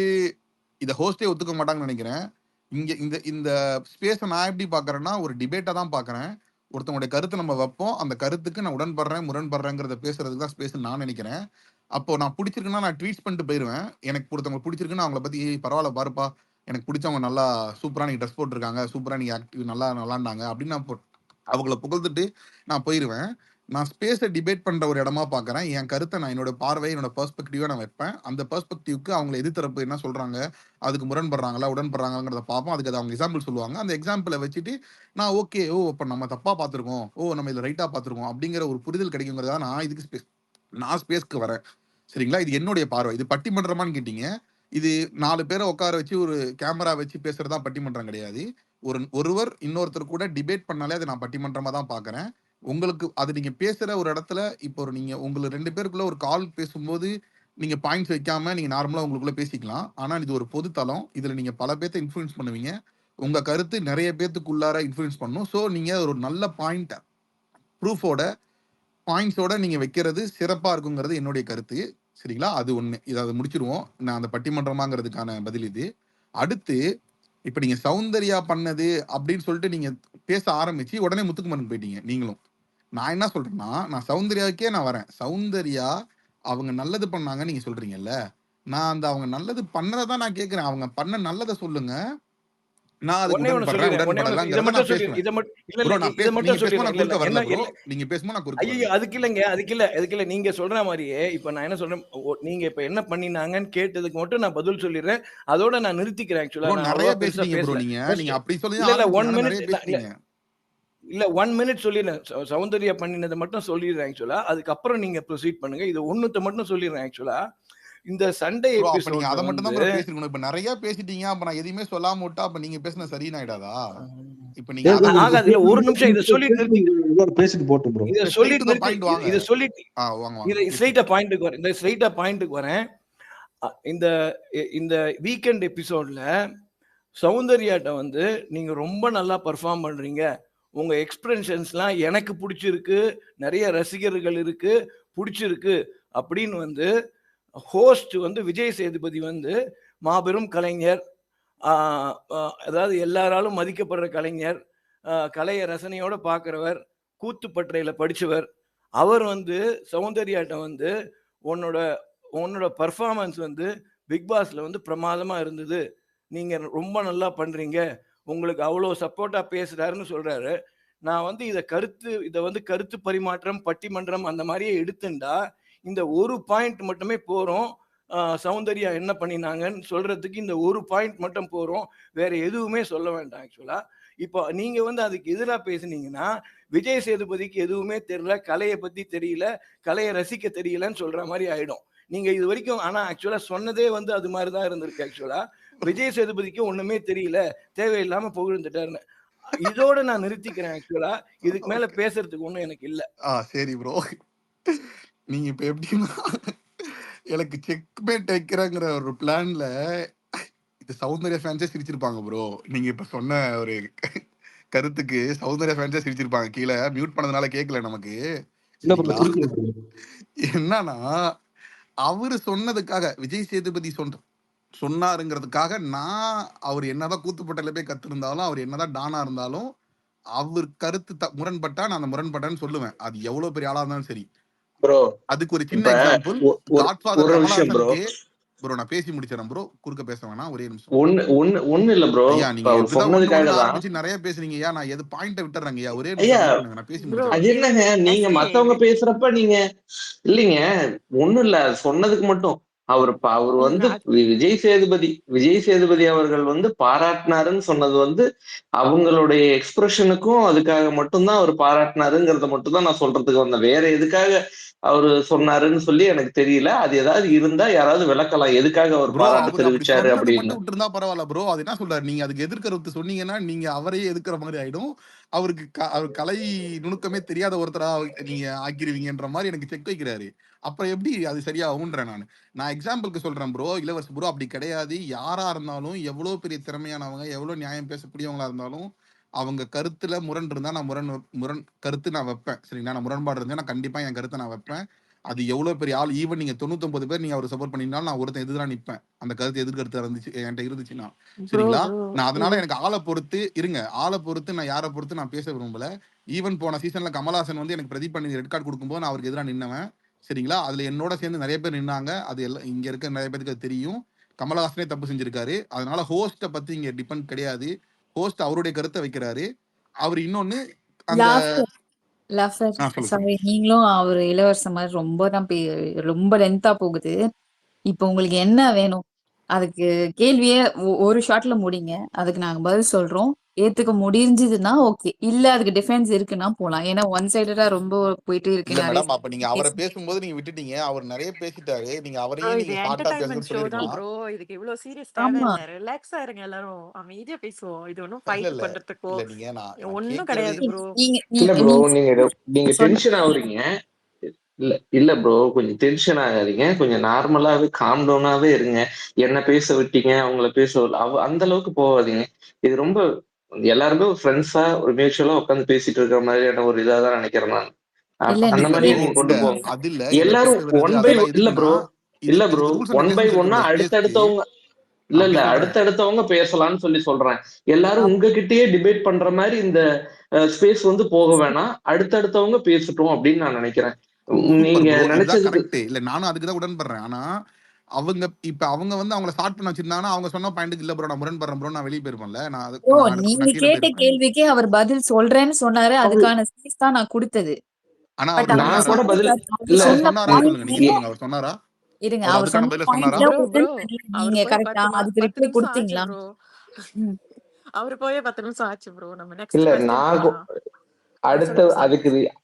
இதை ஹோஸ்டே ஒத்துக்க மாட்டாங்கன்னு நினைக்கிறேன். இங்க இந்த இந்த ஸ்பேஸை நான் எப்படி பாக்குறேன்னா ஒரு டிபேட்டா தான் பாக்குறேன். ஒருத்தவங்களுடைய கருத்தை நம்ம வைப்போம், அந்த கருத்துக்கு நான் உடன்படுறேன் முரண்படுறேங்கிறத பேசுறதுக்கு தான் ஸ்பேஸ் நான் நினைக்கிறேன். அப்போ நான் பிடிச்சிருக்குன்னா நான் ட்வீட்ஸ் பண்ணிட்டு போயிடுவேன். எனக்கு ஒருத்தவங்க பிடிச்சிருக்குன்னு அவங்கள பத்தி பரவாயில்ல பாருப்பா, எனக்கு பிடிச்சவங்க நல்லா சூப்பரா நீங்க ட்ரெஸ் போட்டிருக்காங்க, சூப்பரா நீங்க ஆக்டிவ் நல்லாண்டாங்க அப்படின்னு நான் அவங்கள புகழ்ந்துட்டு நான் போயிடுவேன். நான் ஸ்பேஸை டிபேட் பண்ற ஒரு இடமா பாக்குறேன். என் கருத்தை நான் என்னோட பார்வை, என்னோட பெர்ஸ்பெக்டிவா நான் வைப்பேன். அந்த பெர்ஸ்பெக்டிவ்க்கு அவங்க எதிர்த்தரப்பு என்ன சொல்றாங்க, அதுக்கு முரண்படுறாங்களா உடன்படுறாங்கிறத பார்ப்போம். அதுக்கு அவங்க எக்ஸாம்பிள் சொல்லுவாங்க. அந்த எக்ஸாம்பிளை வச்சுட்டு நான் ஓகே, இப்போ நம்ம தப்பா பார்த்துருக்கோம், நம்ம இதில் ரைட்டா பார்த்துருக்கோம் அப்படிங்கிற ஒரு புரிதல் கிடைக்குங்கிறதா நான் இதுக்கு நான் ஸ்பேஸ்க்கு வரேன். சரிங்களா? இது என்னுடைய பார்வை. இது பட்டிமன்றமான்னு கேட்டீங்க. இது 4 பேரை உட்கார வச்சு ஒரு கேமரா வச்சு பேசுறதா பட்டிமன்றம் கிடையாது. ஒருவர் இன்னொருத்தர் கூட டிபேட் பண்ணாலே அதை நான் பட்டிமன்றமா தான் பாக்குறேன். உங்களுக்கு அது நீங்க பேசுற ஒரு இடத்துல இப்போ நீங்க உங்களுக்கு 2 பேருக்குள்ள ஒரு கால் பேசும்போது நீங்க பாயிண்ட்ஸ் வைக்காம நீங்க நார்மலா உங்களுக்குள்ள பேசிக்கலாம். ஆனா இது ஒரு பொது தளம். இதுல நீங்க பல பேர்த்த இன்ஃப்ளூயன்ஸ் பண்ணுவீங்க. உங்க கருத்து நிறைய பேத்துக்குள்ளார இன்ஃப்ளூயன்ஸ் பண்ணும். ஸோ நீங்க ஒரு நல்ல பாயிண்ட் ப்ரூஃபோட பாயிண்ட்ஸோட நீங்க வைக்கிறது சிறப்பா இருக்குங்கிறது என்னுடைய கருத்து. சரிங்களா? அது ஒண்ணு. இதை அதை முடிச்சிருவோம். நான் அந்த பட்டிமன்றமாங்கிறதுக்கான பதில் இது. அடுத்து இப்ப நீங்க சௌந்தர்யா பண்ணது அப்படின்னு சொல்லிட்டு நீங்க பேச ஆரம்பிச்சு உடனே முத்துக்குமரன் போயிட்டீங்க நீங்களும். நான் என்ன சொல்றேன்னா, நான் சௌந்தர்யாவுக்கே நான் வரேன். சௌந்தர்யா அவங்க நல்லது பண்ணாங்கன்னு நீங்க சொல்றீங்கல்ல, நான் அந்த அவங்க நல்லது பண்ணதான் நான் கேட்கிறேன். அவங்க பண்ண நல்லதை சொல்லுங்க. நான் அதுக்கு ஒண்ணே ஒண்ணு உடன்படுறேன் சொல்லிடுறேன். இதை உடன்படலங்கிறத மட்டும் நான் சொல்லி பேசுவேன். இதை மட்டும் இல்ல ப்ரோ இல்ல நான் இதை மட்டும் நீங்க பேசும்போது நான் சொல்லிடுறேன். இல்ல குறுக்க இல்ல வரல என்ன ப்ரோ. இல்ல நீங்க பேசும்போது நான் குறுக்க ஐயோ வரல. அதுக்கு இல்ல நீங்க சொல்ற மாதிரியே இப்ப நான் என்ன சொல்றேன், நீங்க இப்ப என்ன பண்ணினாங்கன்னு கேட்டதுக்கு மட்டும் நான் பதில் சொல்லிடுறேன். அதோட நான் நிறுத்திக்கிறேன். ஆக்சுவலா ப்ரோ நான் நிறைய அவ்வளவா பெருசா பேசுறீங்க ப்ரோ. பேசல. நீங்க Just நீங்க அப்படி சொல்லி இல்ல ஆரம்பிச்சீங்க. 1 ஆனா மினிட் நிறைய இல்ல பேசுறீங்க. இல்ல 1 மினிட் சொல்லிடுறேன். சௌந்தர்யா பண்ணினதை மட்டும் சொல்லிடுறேன் ஆக்சுவலா. அதுக்கப்புறம் நீங்க ப்ரொசீட் பண்ணுங்க. இது ஒண்ணுத்த மட்டும் சொல்லிடுறேன் ஆக்சுவலா. இந்த சண்டே ப்ரோ அப்ப நீங்க எபிசோட்ல அதை மட்டும் தான் வந்து ப்ரோ பேசிருக்கணும். இப்ப நிறைய பேசிட்டீங்க. அப்ப நான் எதுவுமே சொல்லாம விட்டா அப்ப நீங்க பேசின சரின்னு ஆயிடாதா? இப்ப நீங்க அதை ஆகாது. இல்ல ஒரு நிமிஷம் இதை சொல்லிட்டு நிறுத்தி பேசிட்டு போட்டோம் ப்ரோ. இதை ஸ்ட்ரெயிட் சொல்லிட்டு டு த நிறுத்தி பாயிண்ட் வாங்க. இதை சொல்லிட்டு வாங்க இதை பேசுங்க. ஸ்ட்ரைட்டா பாயிண்ட்டுக்கு வரேன். இந்த ஸ்ட்ரைட்டா பாயிண்ட்டுக்கு வரேன். இந்த இந்த வீக்கெண்ட் எபிசோட்ல சௌந்தர்யாட்ட வந்து நீங்க ரொம்ப நல்லா பர்ஃபார்ம் பண்றீங்க, உங்க எக்ஸ்பிரஷன்ஸ்லாம் எனக்கு பிடிச்சிருக்கு, நிறைய ரசிகர்கள் இருக்கு, பிடிச்சிருக்கு அப்படின்னு வந்து ஹோஸ்ட் வந்து விஜய் சேதுபதி வந்து மாபெரும் கலைஞர், அதாவது எல்லாராலும் மதிக்கப்படுற கலைஞர், கலையை ரசனையோட பார்க்குறவர், கூத்துப்பற்றையில் படித்தவர். அவர் வந்து சௌந்தர்யாட்ட வந்து உன்னோட பர்ஃபார்மன்ஸ் வந்து பிக் பாஸ்ல வந்து பிரமாதமா இருந்தது, நீங்க ரொம்ப நல்லா பண்றீங்க, உங்களுக்கு அவ்வளோ சப்போர்ட்டா பேசுறாருன்னு சொல்றாரு. நான் வந்து இதை வந்து கருத்து பரிமாற்றம் பட்டிமன்றம் அந்த மாதிரியே எடுத்துண்டா இந்த ஒரு பாயிண்ட் மட்டுமே போறோம். சௌந்தர்யா என்ன பண்ணினாங்கன்னு சொல்றதுக்கு இந்த ஒரு பாயிண்ட் மட்டும் போறோம், வேற எதுவுமே சொல்ல வேண்டாம் ஆக்சுவலா. இப்போ நீங்க வந்து அதுக்கு எதிராக பேசுனீங்கன்னா விஜய் சேதுபதிக்கு எதுவுமே தெரியல, கலையை பத்தி தெரியல, கலையை ரசிக்க தெரியலன்னு சொல்ற மாதிரி ஆயிடும். நீங்க இது வரைக்கும் ஆனா ஆக்சுவலா சொன்னதே வந்து அது மாதிரிதான் இருந்திருக்கு ஆக்சுவலா. விஜய் சேதுபதிக்கு ஒண்ணுமே தெரியல, தேவையில்லாம புகழ்ந்துட்டாருன்னு. இதோட நான் நிறுத்திக்கிறேன் ஆக்சுவலா. இதுக்கு மேல பேசுறதுக்கு ஒண்ணும் எனக்கு இல்ல. சரி ப்ரோ. நீங்க இப்ப எப்படின்னா எனக்கு செக்மேட் வைக்கிறேங்கிற ஒரு பிளான்ல இது சௌந்தர்யா ஃபேன்ஸே சிரிச்சிருப்பாங்க ப்ரோ. நீங்க இப்ப சொன்ன ஒரு கருத்துக்கு சௌந்தர்யா ஃபேன்ஸே சிரிச்சிருப்பாங்க. கீழே மியூட் பண்ணதுனால கேட்கல நமக்கு. சரிங்களா? என்னன்னா அவரு சொன்னதுக்காக விஜய் சேதுபதி சொன்னாருங்கிறதுக்காக நான் அவர் என்னதான் கூத்துப்பட்டல போய் கத்திருந்தாலும், அவர் என்னதான் டானா இருந்தாலும், அவர் கருத்து முரண்பட்டா நான் அந்த முரண்பட்டேன்னு சொல்லுவேன். அது எவ்வளவு பெரிய ஆளா இருந்தாலும் சரி. ப்ரோ அதுக்கு ஒரு சின்ன இப்ப எக்ஸாம்பிள், காட்ஃபாதர் ஒரு விஷயம் ப்ரோ. கமலஹாசனுக்கு ப்ரோ நான் பேசி முடிச்சிடறேன் ப்ரோ, குறுக்க பேச வேணாம், ஒரே நிமிஷம். ஒண்ணு இல்ல ப்ரோ, ஐயா நீங்க அவர் எப்படிதான் சொன்னதுக்காக தான் ஆரம்பிச்சு நிறைய பேசுறீங்க ஐயா. நான் எது பாயிண்ட விட்டுறேங்க ஐயா, ஒரே ஐயா. நிமிஷம் வெயிட் பண்ணுங்க, நான் பேசி ப்ரோ அது முடிச்சிடறேன். என்னங்க நீங்க எஸ்வி மத்தவங்க பேசுறப்ப நீங்க இல்லைங்க, ஒண்ணும் இல்ல சொன்னதுக்கு மட்டும் அவர் வந்து விஜய் சேதுபதி அவர்கள் வந்து பாராட்டினாருன்னு சொன்னது வந்து அவங்களுடைய எக்ஸ்பிரஷனுக்கும் அதுக்காக மட்டும்தான் அவர் பாராட்டினாருங்கிறத மட்டும் தான் நான் சொல்றதுக்கு வந்தேன். வேற எதுக்காக அவரு சொன்னாருன்னு சொல்லி எனக்கு தெரியல. அது ஏதாவது இருந்தா யாராவது விளக்கலாம், எதுக்காக அவர் ப்ரோ பாராட்டு அவர் அப்படி தெரிவிச்சாரு சொன்னது அப்படின்னு. மட்டும் விட்டு இருந்தா பரவாயில்ல ப்ரோ. அது என்ன சொல்றாரு, நீங்க அதுக்கு எதிர்க்கருத்து சொன்னீங்கன்னா நீங்க அவரையே எதிர்க்கிற மாதிரி ஆயிடும். அவருக்கு அவர் கலை நுணுக்கமே தெரியாத ஒருத்தரா நீங்க ஆக்கிருவீங்கன்ற மாதிரி எனக்கு செக் வைக்கிறாரு. அப்புறம் எப்படி அது சரியாகும்ன்றேன் நான் எக்ஸாம்பிளுக்கு சொல்றேன் ப்ரோ. இளவரசு ப்ரோ அப்படி கிடையாது. யாரா இருந்தாலும் எவ்வளவு பெரிய திறமையானவங்க, எவ்வளவு நியாயம் பேசக்கூடியவங்களா இருந்தாலும் அவங்க கருத்துல முரண் இருந்தா நான் முரண் கருத்து நான் வைப்பேன். சரிங்களா? நான் முரண்பாடு இருந்தா நான் கண்டிப்பா என் கருத்தை நான் வைப்பேன். அது எவ்வளவு பெரிய ஆள், ஈவன் நீங்க 99 பேர் நீங்க அவர் சப்போர்ட் பண்ணிருந்தாலும் நான் ஒருத்தன் எதிராக நிப்பேன். அந்த கருத்து எதிர்கருத்து இருந்துச்சு என்கிட்ட இருந்துச்சுன்னா. சரிங்களா? நான் அதனால எனக்கு ஆளை பொறுத்து நான் யாரை பொறுத்து நான் பேச விரும்பல. ஈவன் போன சீசன்ல கமலஹாசன் வந்து எனக்கு பிரதீப் பண்ணி ரெட் கார்டு கொடுக்கும்போது நான் அவருக்கு எதிராக நின்னவன். சரிங்களா? அதுல என்னோட சேர்ந்து நிறைய பேர் நின்னாங்க. அது எல்லாம் இங்க இருக்க நிறைய பேருக்கு அது தெரியும். கமலஹாசனே தப்பு செஞ்சிருக்காரு. அதனால ஹோஸ்ட பத்தி இங்க டிபெண்ட் கிடையாது. ஹோஸ்ட் அவருடைய கருத்தை வைக்கிறாரு. அவர் இன்னொன்னு அந்த சாரி, நீங்களும் அவரு இளவரசர் மாதிரி ரொம்ப லென்த்தா போகுது. இப்போ உங்களுக்கு என்ன வேணும்? அதுக்கு கேள்வியே ஒரு ஷாட்ல முடிங்க. அதுக்கு நாங்க பதில் சொல்றோம். ஏத்துக்க முடிஞ்சதுன்னா ஓகே, இல்ல அதுக்கு டிஃபென்ஸ் இருக்குன்னா போலாம். ஏன்னா ஒன் சைடடா ரொம்ப போயிட்டு இருக்கு. இல்ல நிறைய மேடம், அப்ப நீங்க அவரை பேசும்போது நீங்க விட்டுட்டீங்க. அவர் நிறைய பேசிட்டாரு. நீங்க ப்ரோ அவரையே இது நீங்க ஷார்ட்டா என்டர்டைன்மெண்ட் பேசுங்கன்னு ஷோ தான் சொல்லிருக்கலாம். ப்ரோ. இதுக்கு இவ்வளவு சீரியஸ் ஆமா, தேவையில்லை. ரிலாக்ஸா இருங்க, எல்லாரும் அமைதியா பேசுவோம். இது ஒன்றும் இல்ல ஃபைட் இல்ல பண்றதுக்கோ இல்ல நீங்க நான் ஒன்றும் கேட்கறது கிடையாது ப்ரோ. நீங்க இல்ல ப்ரோ, நீங்க நீங்க சொன்ன டென்ஷன் ஆகுறீங்க. இல்ல ப்ரோ, கொஞ்சம் டென்ஷன் ஆகாதீங்க. கொஞ்சம் நார்மலாவே காம் டவுனாவே இருங்க. என்ன பேச விட்டீங்க, அவங்கள அந்த அளவுக்கு போகாதீங்க. இது ரொம்ப எல்லாருமே ஒரு ஃப்ரெண்ட்ஸா ஒரு மியூச்சுவலா உட்காந்து பேசிட்டு இருக்கிற மாதிரியான ஒரு இதாதான் நினைக்கிறேன் நான். இல்ல அந்த இல்ல மாதிரியே ப்ரோ, நீங்க இல்ல கொண்டு போங்க. அது இல்ல. இவர் எல்லாரும் பேசுறது ஒன் பை அதெல்லாம் இல்ல எதுக்குன்னா, ப்ரோ, இல்ல ப்ரோ, இதுக்கு rules and one by regulations இருக்கு ஒன்னா ப்ரோ, ஸ்பேஸ்க்கு. அடுத்தடுத்தவங்க இல்ல அப்படி சொல்றேன். அடுத்தடுத்தவங்க பேசலாம்னு சொல்றேன். எல்லாரும் உங்ககிட்டயே டிபேட் பண்ற மாதிரி இந்த ஸ்பேஸ் வந்து போக வேணாம். அடுத்தடுத்தவங்க பேசட்டும் அப்படின்னு நான் நினைக்கிறேன். சூப்பர் நீங்க ப்ரோ, இதுதான் நினைச்சதுக்கு கரெக்ட். இல்ல நானும் அதுக்கு தான் உடன்படுறேன். ஆனா அவங்க வந்து அவங்கள ஸ்டார்ட் பண்ண வச்சிருந்தாங்கன்னா அவங்க சொன்ன பாயிண்ட்க்கு இல்ல ப்ரோ நான் முரண்படுறேன் ப்ரோ, நான் வெளியே போயிருப்பேன்ல. நான் நீங்க நான் கீழே கேட்ட போயிருப்பேன். கேள்விக்கே அவர் பதில் சொல்றேன்னு சொன்னாரு. அதுக்கான ஸ்பேஸ் தான் நான் கொடுத்தது. ஆனா பட் அவர் நான் சொன்னாரா? கூட பதில் அவர் இல்ல சொன்ன சொன்னாரான்னு சொல்லுங்க. நீங்க பாயிண்ட் சொல்லுங்க, அவர் சொன்னாரா? இருங்க. அவர் அவர் அதுக்கான சொன்ன பதில சொன்னாரா? பாயிண்ட்ல ப்ரோ உடன் பண்ணல. அவரு நீங்க போய் கரெக்டா அதுக்கு 10 ரிப்ளை நிமிஷம் ஆச்சு கொடுத்தீங்களா? ப்ரோ. ம். அவரு போய் 10 நிமிஷம் ஆச்சு ப்ரோ. நம்ம நெக்ஸ்ட் இல்ல கொஸ்டின் நான் போலாம். அடுத்த சொல்லுங்க.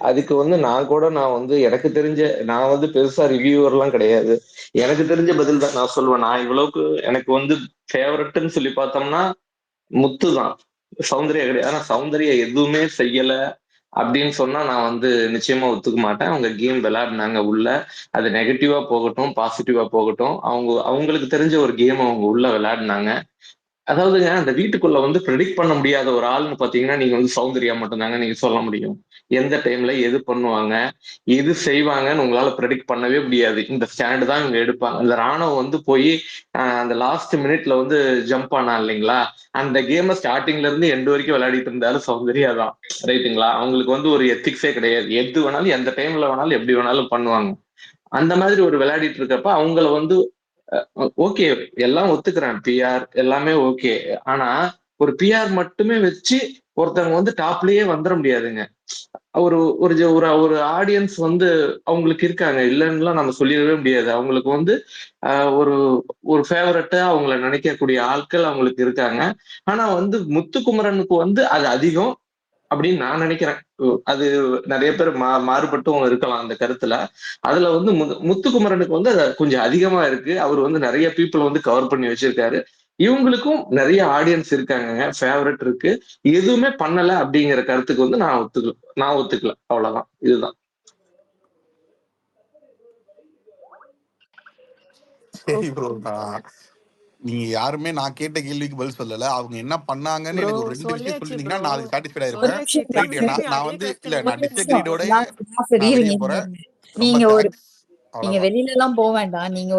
அதுக்கு வந்து நான் வந்து எனக்கு தெரிஞ்ச நான் வந்து பெருசா ரிவ்யூவர் எல்லாம் கிடையாது. எனக்கு தெரிஞ்ச பதில் தான் நான் சொல்லுவேன். நான் இவ்வளவுக்கு எனக்கு வந்து ஃபேவரட்னு சொல்லி பார்த்தோம்னா முத்து தான், சௌந்தர்யா கிடையாது. ஆனா சௌந்தர்யா எதுவுமே செய்யல அப்படின்னு சொன்னா நான் வந்து நிச்சயமா ஒத்துக்க மாட்டேன். அவங்க கேம் விளையாடினாங்க உள்ள. அது நெகட்டிவா போகட்டும் பாசிட்டிவா போகட்டும், அவங்களுக்கு தெரிஞ்ச ஒரு கேம் அவங்க உள்ள விளையாடினாங்க. அதாவதுங்க அந்த வீட்டுக்குள்ள வந்து ப்ரெடிக்ட் பண்ண முடியாத ஒரு ஆள்னு பாத்தீங்கன்னா நீங்க வந்து சௌந்தர்யா மட்டும்தாங்க நீங்க சொல்ல முடியும். எந்த டைம்ல எது பண்ணுவாங்க, எது செய்வாங்கன்னு உங்களால ப்ரெடிக்ட் பண்ணவே முடியாது. இந்த ஸ்டாண்ட் தான் இவங்க எடுப்பாங்க. அந்த ராணுவ வந்து போய் அந்த லாஸ்ட் மினிட்ல வந்து ஜம்ப் ஆனா இல்லைங்களா, அந்த கேமை ஸ்டார்டிங்ல இருந்து எண்டு வரைக்கும் விளையாடிட்டு இருந்தாலும் சௌந்தர்யா தான். ரைட்டுங்களா? அவங்களுக்கு வந்து ஒரு எத்திக்ஸே கிடையாது. எது வேணாலும் எந்த டைம்ல வேணாலும் எப்படி வேணாலும் பண்ணுவாங்க. அந்த மாதிரி ஒரு விளையாடிட்டு இருக்கப்ப அவங்கள வந்து ஓகே எல்லாம் ஒத்துக்கிறேன், பிஆர் எல்லாமே ஓகே. ஆனா ஒரு பிஆர் மட்டுமே வச்சு ஒருத்தவங்க வந்து டாப்லயே வந்துட முடியாதுங்க. ஒரு ஒரு ஒரு ஒரு ஆடியன்ஸ் வந்து அவங்களுக்கு இருக்காங்க, இல்லைன்னுலாம் நம்ம சொல்லிடவே முடியாது. அவங்களுக்கு வந்து ஒரு ஒரு ஃபேவரட்டா அவங்கள நினைக்கக்கூடிய ஆட்கள் அவங்களுக்கு இருக்காங்க. ஆனா வந்து முத்துக்குமரனுக்கு வந்து அது அதிகம் அப்படின்னு நான் நினைக்கிறேன். அது நிறைய பேர் மாறுபட்டும் இருக்கலாம் அந்த கருத்துல. அதுல வந்து முத்துக்குமரனுக்கு வந்து அது கொஞ்சம் அதிகமா இருக்கு. அவர் வந்து நிறைய பீப்புள் வந்து கவர் பண்ணி வச்சிருக்காரு. இவங்களுக்கும் நிறைய ஆடியன்ஸ் இருக்காங்க, ஃபேவரட் இருக்கு. எதுவுமே பண்ணல அப்படிங்கிற கருத்துக்கு வந்து நான் ஒத்துக்கல அவ்வளவுதான். இதுதான். சரி ஓகே ப்ரோ, நீங்க யாருமே நான் கேட்ட கேள்விக்கு பதில் சொல்லல. அவங்க என்ன பண்ணாங்கன்னு ப்ரோ, எனக்கு ஒரு 2 விஷயம் சொல்லியாச்சு சொல்லிருந்தீங்கன்னா ப்ரோ, நான் அதுக்கு சாட்டிஸ்ஃபைடா ஒரு இருப்பேன். சொல்லியாச்சு. நிமிஷம் ரைட். திருப்பி ஜாஃபர், திருப்பி நான் அதே வந்து இல்ல கொஸ்டினை நான் ஒரு ரிப்பீட் நிமிஷம் டிஸ்அக்ரீடோட பண்ணாதீங்க. ஜாஃபர், நான் இருங்க வெளியே இருங்க போறேன். இருங்க. ரொம்ப நீங்க ஒரு தேங்க்ஸ். நீங்க அவ்வளவுதான். வெளியில எல்லாம் போக வேண்டாம். நீங்க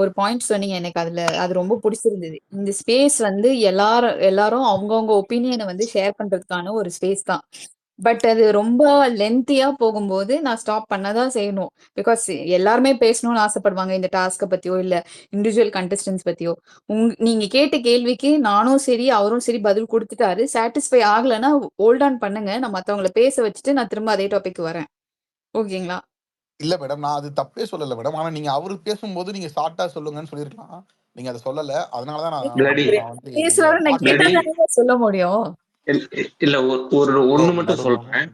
ஒரு பாயிண்ட் சொன்னீங்க, எனக்கு அது ரொம்ப பிடிச்சிருந்தது. இந்த ஸ்பேஸ் வந்து எல்லாரும் அவங்கவங்க ஒப்பீனியனை வந்து ஷேர் பண்றதுக்கான ஒரு ஸ்பேஸ் தான். பட் அது ரொம்ப லென்த்தியா போகும்போது நான் ஸ்டாப் பண்ணதான் செய்யணும். பிகாஸ் எல்லாருமே பேசணும்னு ஆசைப்படுவாங்க இந்த டாஸ்கை பத்தியோ இல்ல இண்டிவிஜுவல் கண்டஸ்டன்ஸ் பத்தியோ. நீங்க கேட்ட கேள்விக்கு நானும் சரி அவரும் சரி பதில் கொடுத்துட்டாரு. சாட்டிஸ்ஃபை ஆகலைன்னா ஹோல்ட் ஆன் பண்ணுங்க. நான் மத்தவங்கள பேச வச்சுட்டு நான் திரும்ப அதே டாபிக் வரேன். ஓகேங்களா? இல்ல மேடம், நான் அது தப்பே சொல்லல மேடம். ஆனா நீங்க அவரு பேசும்போது நீங்க ஷார்ட்டா சொல்லுங்கன்னு சொல்லியிருக்கலாம். நீங்க அதை சொல்லல. அதனாலதான் பிளடி நான் வந்து நீங்க பேசுறவரை நான் கேட்டா பிளடி தானே சொல்ல முடியும். இல்ல ஒரு ப்ரோ ஒண்ணு மட்டும் நடுவில் சொல்றேன்.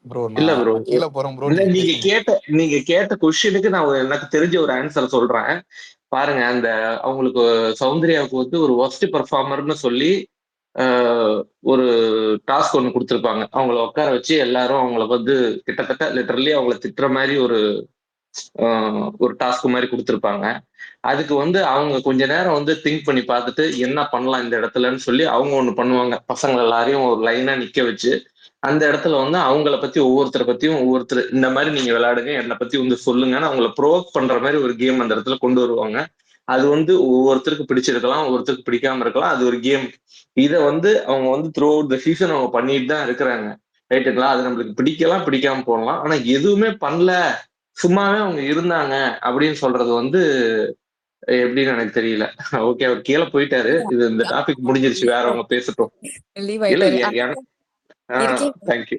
ப்ரோ, இல்ல ப்ரோ, நான் கீழே போறேன் ப்ரோ, இல்ல நீங்க நீங்க பேசுங்க. கேட்ட கொஸ்டினுக்கு நான் எனக்கு தெரிஞ்ச ஒரு ஆன்சர் சொல்றேன். பாருங்க, அந்த அவங்களுக்கு சௌந்தர்யாவுக்கு வந்து ஒரு ஒர்ஸ்ட் பெர்ஃபார்மர்னு சொல்லி ஒரு டாஸ்க் ஒன்று கொடுத்துருப்பாங்க. அவங்கள உட்கார வச்சு எல்லாரும் அவங்கள வந்து கிட்டத்தட்ட லிட்டரலி அவங்கள திட்டுற மாதிரி ஒரு டாஸ்க் மாதிரி கொடுத்துருப்பாங்க. அதுக்கு வந்து அவங்க கொஞ்ச நேரம் வந்து திங்க் பண்ணி பார்த்துட்டு என்ன பண்ணலாம் இந்த இடத்துலன்னு சொல்லி அவங்க ஒண்ணு பண்ணுவாங்க. பசங்க எல்லாரையும் ஒரு லைனா நிக்க வச்சு அந்த இடத்துல வந்து அவங்கள பத்தி ஒவ்வொருத்தரை பத்தியும் ஒவ்வொருத்தர் இந்த மாதிரி நீங்க விளையாடுங்க, என்னை பத்தி வந்து சொல்லுங்கன்னு அவங்கள ப்ரோவோக் பண்ற மாதிரி ஒரு கேம் அந்த இடத்துல கொண்டு வருவாங்க. அது வந்து ஒவ்வொருத்தருக்கு பிடிச்சிருக்கலாம், ஒவ்வொருத்தருக்கு பிடிக்காம இருக்கலாம். அது ஒரு கேம். இதை வந்து அவங்க வந்து த்ரூ அவுட் த சீசன் அவங்க பண்ணிட்டு தான் இருக்கிறாங்க. ரைட்டுங்களா? அது நம்மளுக்கு பிடிக்கலாம், பிடிக்காம போடலாம். ஆனா எதுவுமே பண்ணல, சும்மாவே அவங்க இருந்தாங்க அப்படின்னு சொல்றது வந்து எப்படின்னு எனக்கு தெரியல. ஓகே, அவர் கீழே போயிட்டாரு. இந்த டாபிக் முடிஞ்சிருச்சு, வேற அவங்க பேசட்டும். லீவ் இல்ல ஆயிட்டாரு. எனக்கு இருக்கீங்க? தேங்க்யூ.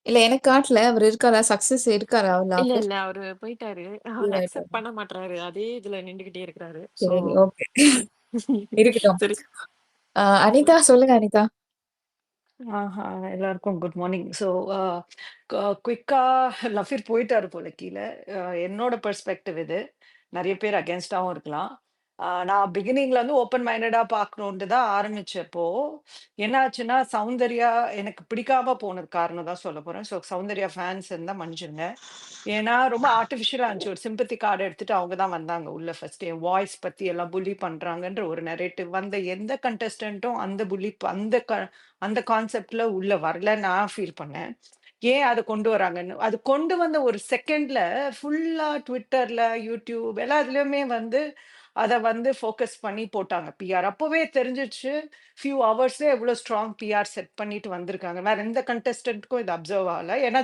இல்ல எனக்கு காட்டல. அவர் இருக்காரா? சக்சஸ் இருக்காரா இல்ல லாஃபர்? இல்ல அவரு போயிட்டாரு. அவர் லீவ் அக்செப்ட் ஆயிட்டாரு. பண்ண மாட்டாரு. அதே இதுல நின்றுகிட்டே இருக்கிறாரு. சோ சரி, ஓகே. இருக்கட்டும். சரி. அனிதா சொல்லுங்க அனிதா. ஆஹா, எல்லாருக்கும் குட் மார்னிங். ஸோ குயிக்கா லஃபீர் போயிட்டாரு போல கீழே. என்னோட பெர்ஸ்பெக்டிவ் இது. நிறைய பேர் அகேன்ஸ்டாகவும் இருக்கலாம். நான் பிகினிங்ல வந்து ஓப்பன் மைண்டடா பார்க்கணுன்ட்டு தான் ஆரம்பிச்சப்போ என்ன ஆச்சுன்னா, சௌந்தர்யா எனக்கு பிடிக்காம போனது காரணம் தான் சொல்ல போறேன். ஸோ சௌந்தர்யா ஃபேன்ஸ் இருந்தா மன்னிச்சிடுங்க. ஏன்னா ரொம்ப ஆர்டிஃபிஷியலா இருந்துச்சு. ஒரு சிம்பத்தி கார்டு எடுத்துட்டு அவங்க தான் வந்தாங்க உள்ள ஃபர்ஸ்ட். என் வாய்ஸ் பத்தி எல்லாம் புல்லி பண்றாங்கன்ற ஒரு நரேட்டிவ் வந்த எந்த கண்டஸ்டன்ட்டும் அந்த கான்செப்ட்ல உள்ள வரல நான் ஃபீல் பண்ணேன். ஏன் அத கொண்டு வராங்கன்னு. அது கொண்டு வந்த ஒரு செகண்ட்ல ஃபுல்லா Twitterல, YouTube எல்லா இதுலயுமே வந்து அத வந்து ஃபோக்கஸ் பண்ணி போட்டாங்க பிஆர். அப்பவே தெரிஞ்சிருச்சு ஃபியூ ஹவர்ஸ்ல எவ்ளோ ஸ்ட்ராங் பிஆர் செட் பண்ணிட்டு வந்திருக்காங்க. வேற எந்த கண்டஸ்டன்ட்க்கும் இது அப்சர்வ் ஆகல. ஏன்னா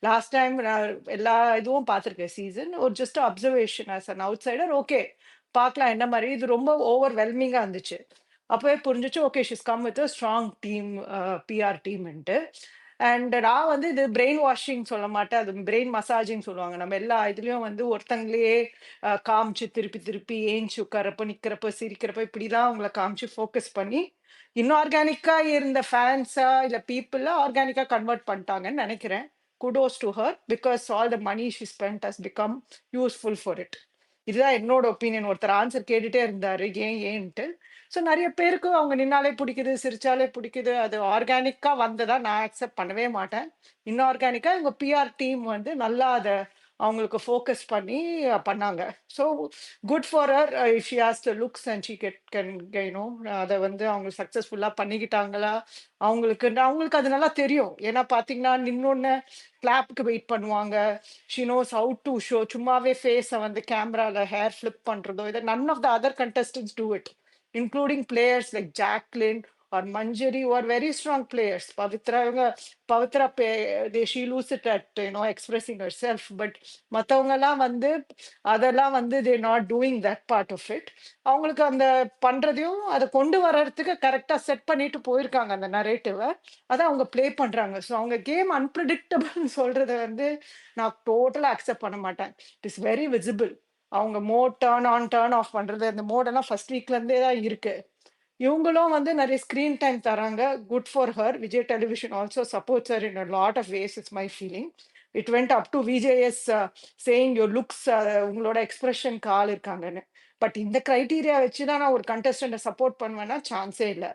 லாஸ்ட் டைம் நான் எல்லா இதுவும் பார்த்திருக்கேன் சீசன். ஒரு just observation as an outsider okay. பார்க்கலாம் என்ன மாரி. இது ரொம்ப ஓவர்வெல்மிங்கா இருந்துச்சு. அப்பவே புரிஞ்சுச்சு okay she's come with strong team, PR டீம்ன்ட்டு. அண்ட் நான் வந்து இது பிரெயின் வாஷிங் சொல்ல மாட்டேன், அது பிரெயின் மசாஜிங் சொல்லுவாங்க. நம்ம எல்லா இதுலயும் வந்து ஒருத்தங்களையே காமிச்சு திருப்பி திருப்பி ஏஞ்சி உட்காரப்ப நிக்கிறப்ப சிரிக்கிறப்ப இப்படிதான் அவங்கள காமிச்சு ஃபோக்கஸ் பண்ணி இன்ஆர்கானிக்கா இருந்த ஃபேன்ஸா இல்ல பீப்புள ஆர்கானிக்கா கன்வெர்ட் பண்ணிட்டாங்கன்னு நினைக்கிறேன். Kudos to her because all the money she spent has become useful for it. இதுதான் என்னோட ஒப்பீனியன். ஒருத்தர் ஆன்சர் கேட்டுட்டே இருந்தாரு ஏன்ட்டு. ஸோ நிறைய பேருக்கு அவங்க நின்னாலே பிடிக்குது, சிரிச்சாலே பிடிக்குது. அது ஆர்கானிக்கா வந்ததா நான் அக்செப்ட் பண்ணவே மாட்டேன். இன்ஆர்கானிக்கா இவங்க பிஆர் டீம் வந்து நல்லா அதை அவங்களுக்கு ஃபோக்கஸ் பண்ணி பண்ணாங்க. So good for her. If she has the looks and she can அதை வந்து அவங்க சக்ஸஸ்ஃபுல்லாக பண்ணிக்கிட்டாங்களா அவங்களுக்கு அது நல்லா தெரியும். ஏன்னா பார்த்தீங்கன்னா நின்னொன்னு கிளாப்புக்கு வெயிட் பண்ணுவாங்க. She knows how to show. சும்மாவே ஃபேஸை வந்து கேமரால ஹேர் ஃபிளிப் பண்றதோ இதை none of the other contestants do it, including players like Jacqueline or Manjari, who are very strong players. Pavitra, she lose it at, expressing herself. But மத்தவங்கலாம் வந்து அதெல்லாம் வந்து they're not doing that part of it. அவங்களுக்கு அந்த பண்றதையும் அதை கொண்டு வர்றதுக்கு கரெக்டா set பண்ணிட்டு போயிருக்காங்க அந்த நரேட்டிவை. அதான் அவங்க ப்ளே பண்றாங்க. ஸோ அவங்க கேம் அன்பிரடிக்டபிள்னு சொல்றதை வந்து நான் டோட்டலா அக்செப்ட் பண்ண மாட்டேன். It is very visible. அவங்க mode turn on turn off பண்றது அந்த மோடெல்லாம் ஃபர்ஸ்ட் வீக்ல இருந்தே தான் இருக்கு. இவங்களும் வந்து நிறைய ஸ்க்ரீன் டைம் தராங்க. Good for her. Vijay television also supports her in a lot of ways. It's my feeling. It went up to VJs saying your looks, உங்களோட எக்ஸ்பிரஷனுக்கு ஆள் இருக்காங்கன்னு. பட் இந்த கிரைட்டீரியா வச்சு தான் நான் ஒரு கண்டஸ்டண்ட்டை சப்போர்ட் பண்ணுவேன்னா சான்ஸே இல்லை.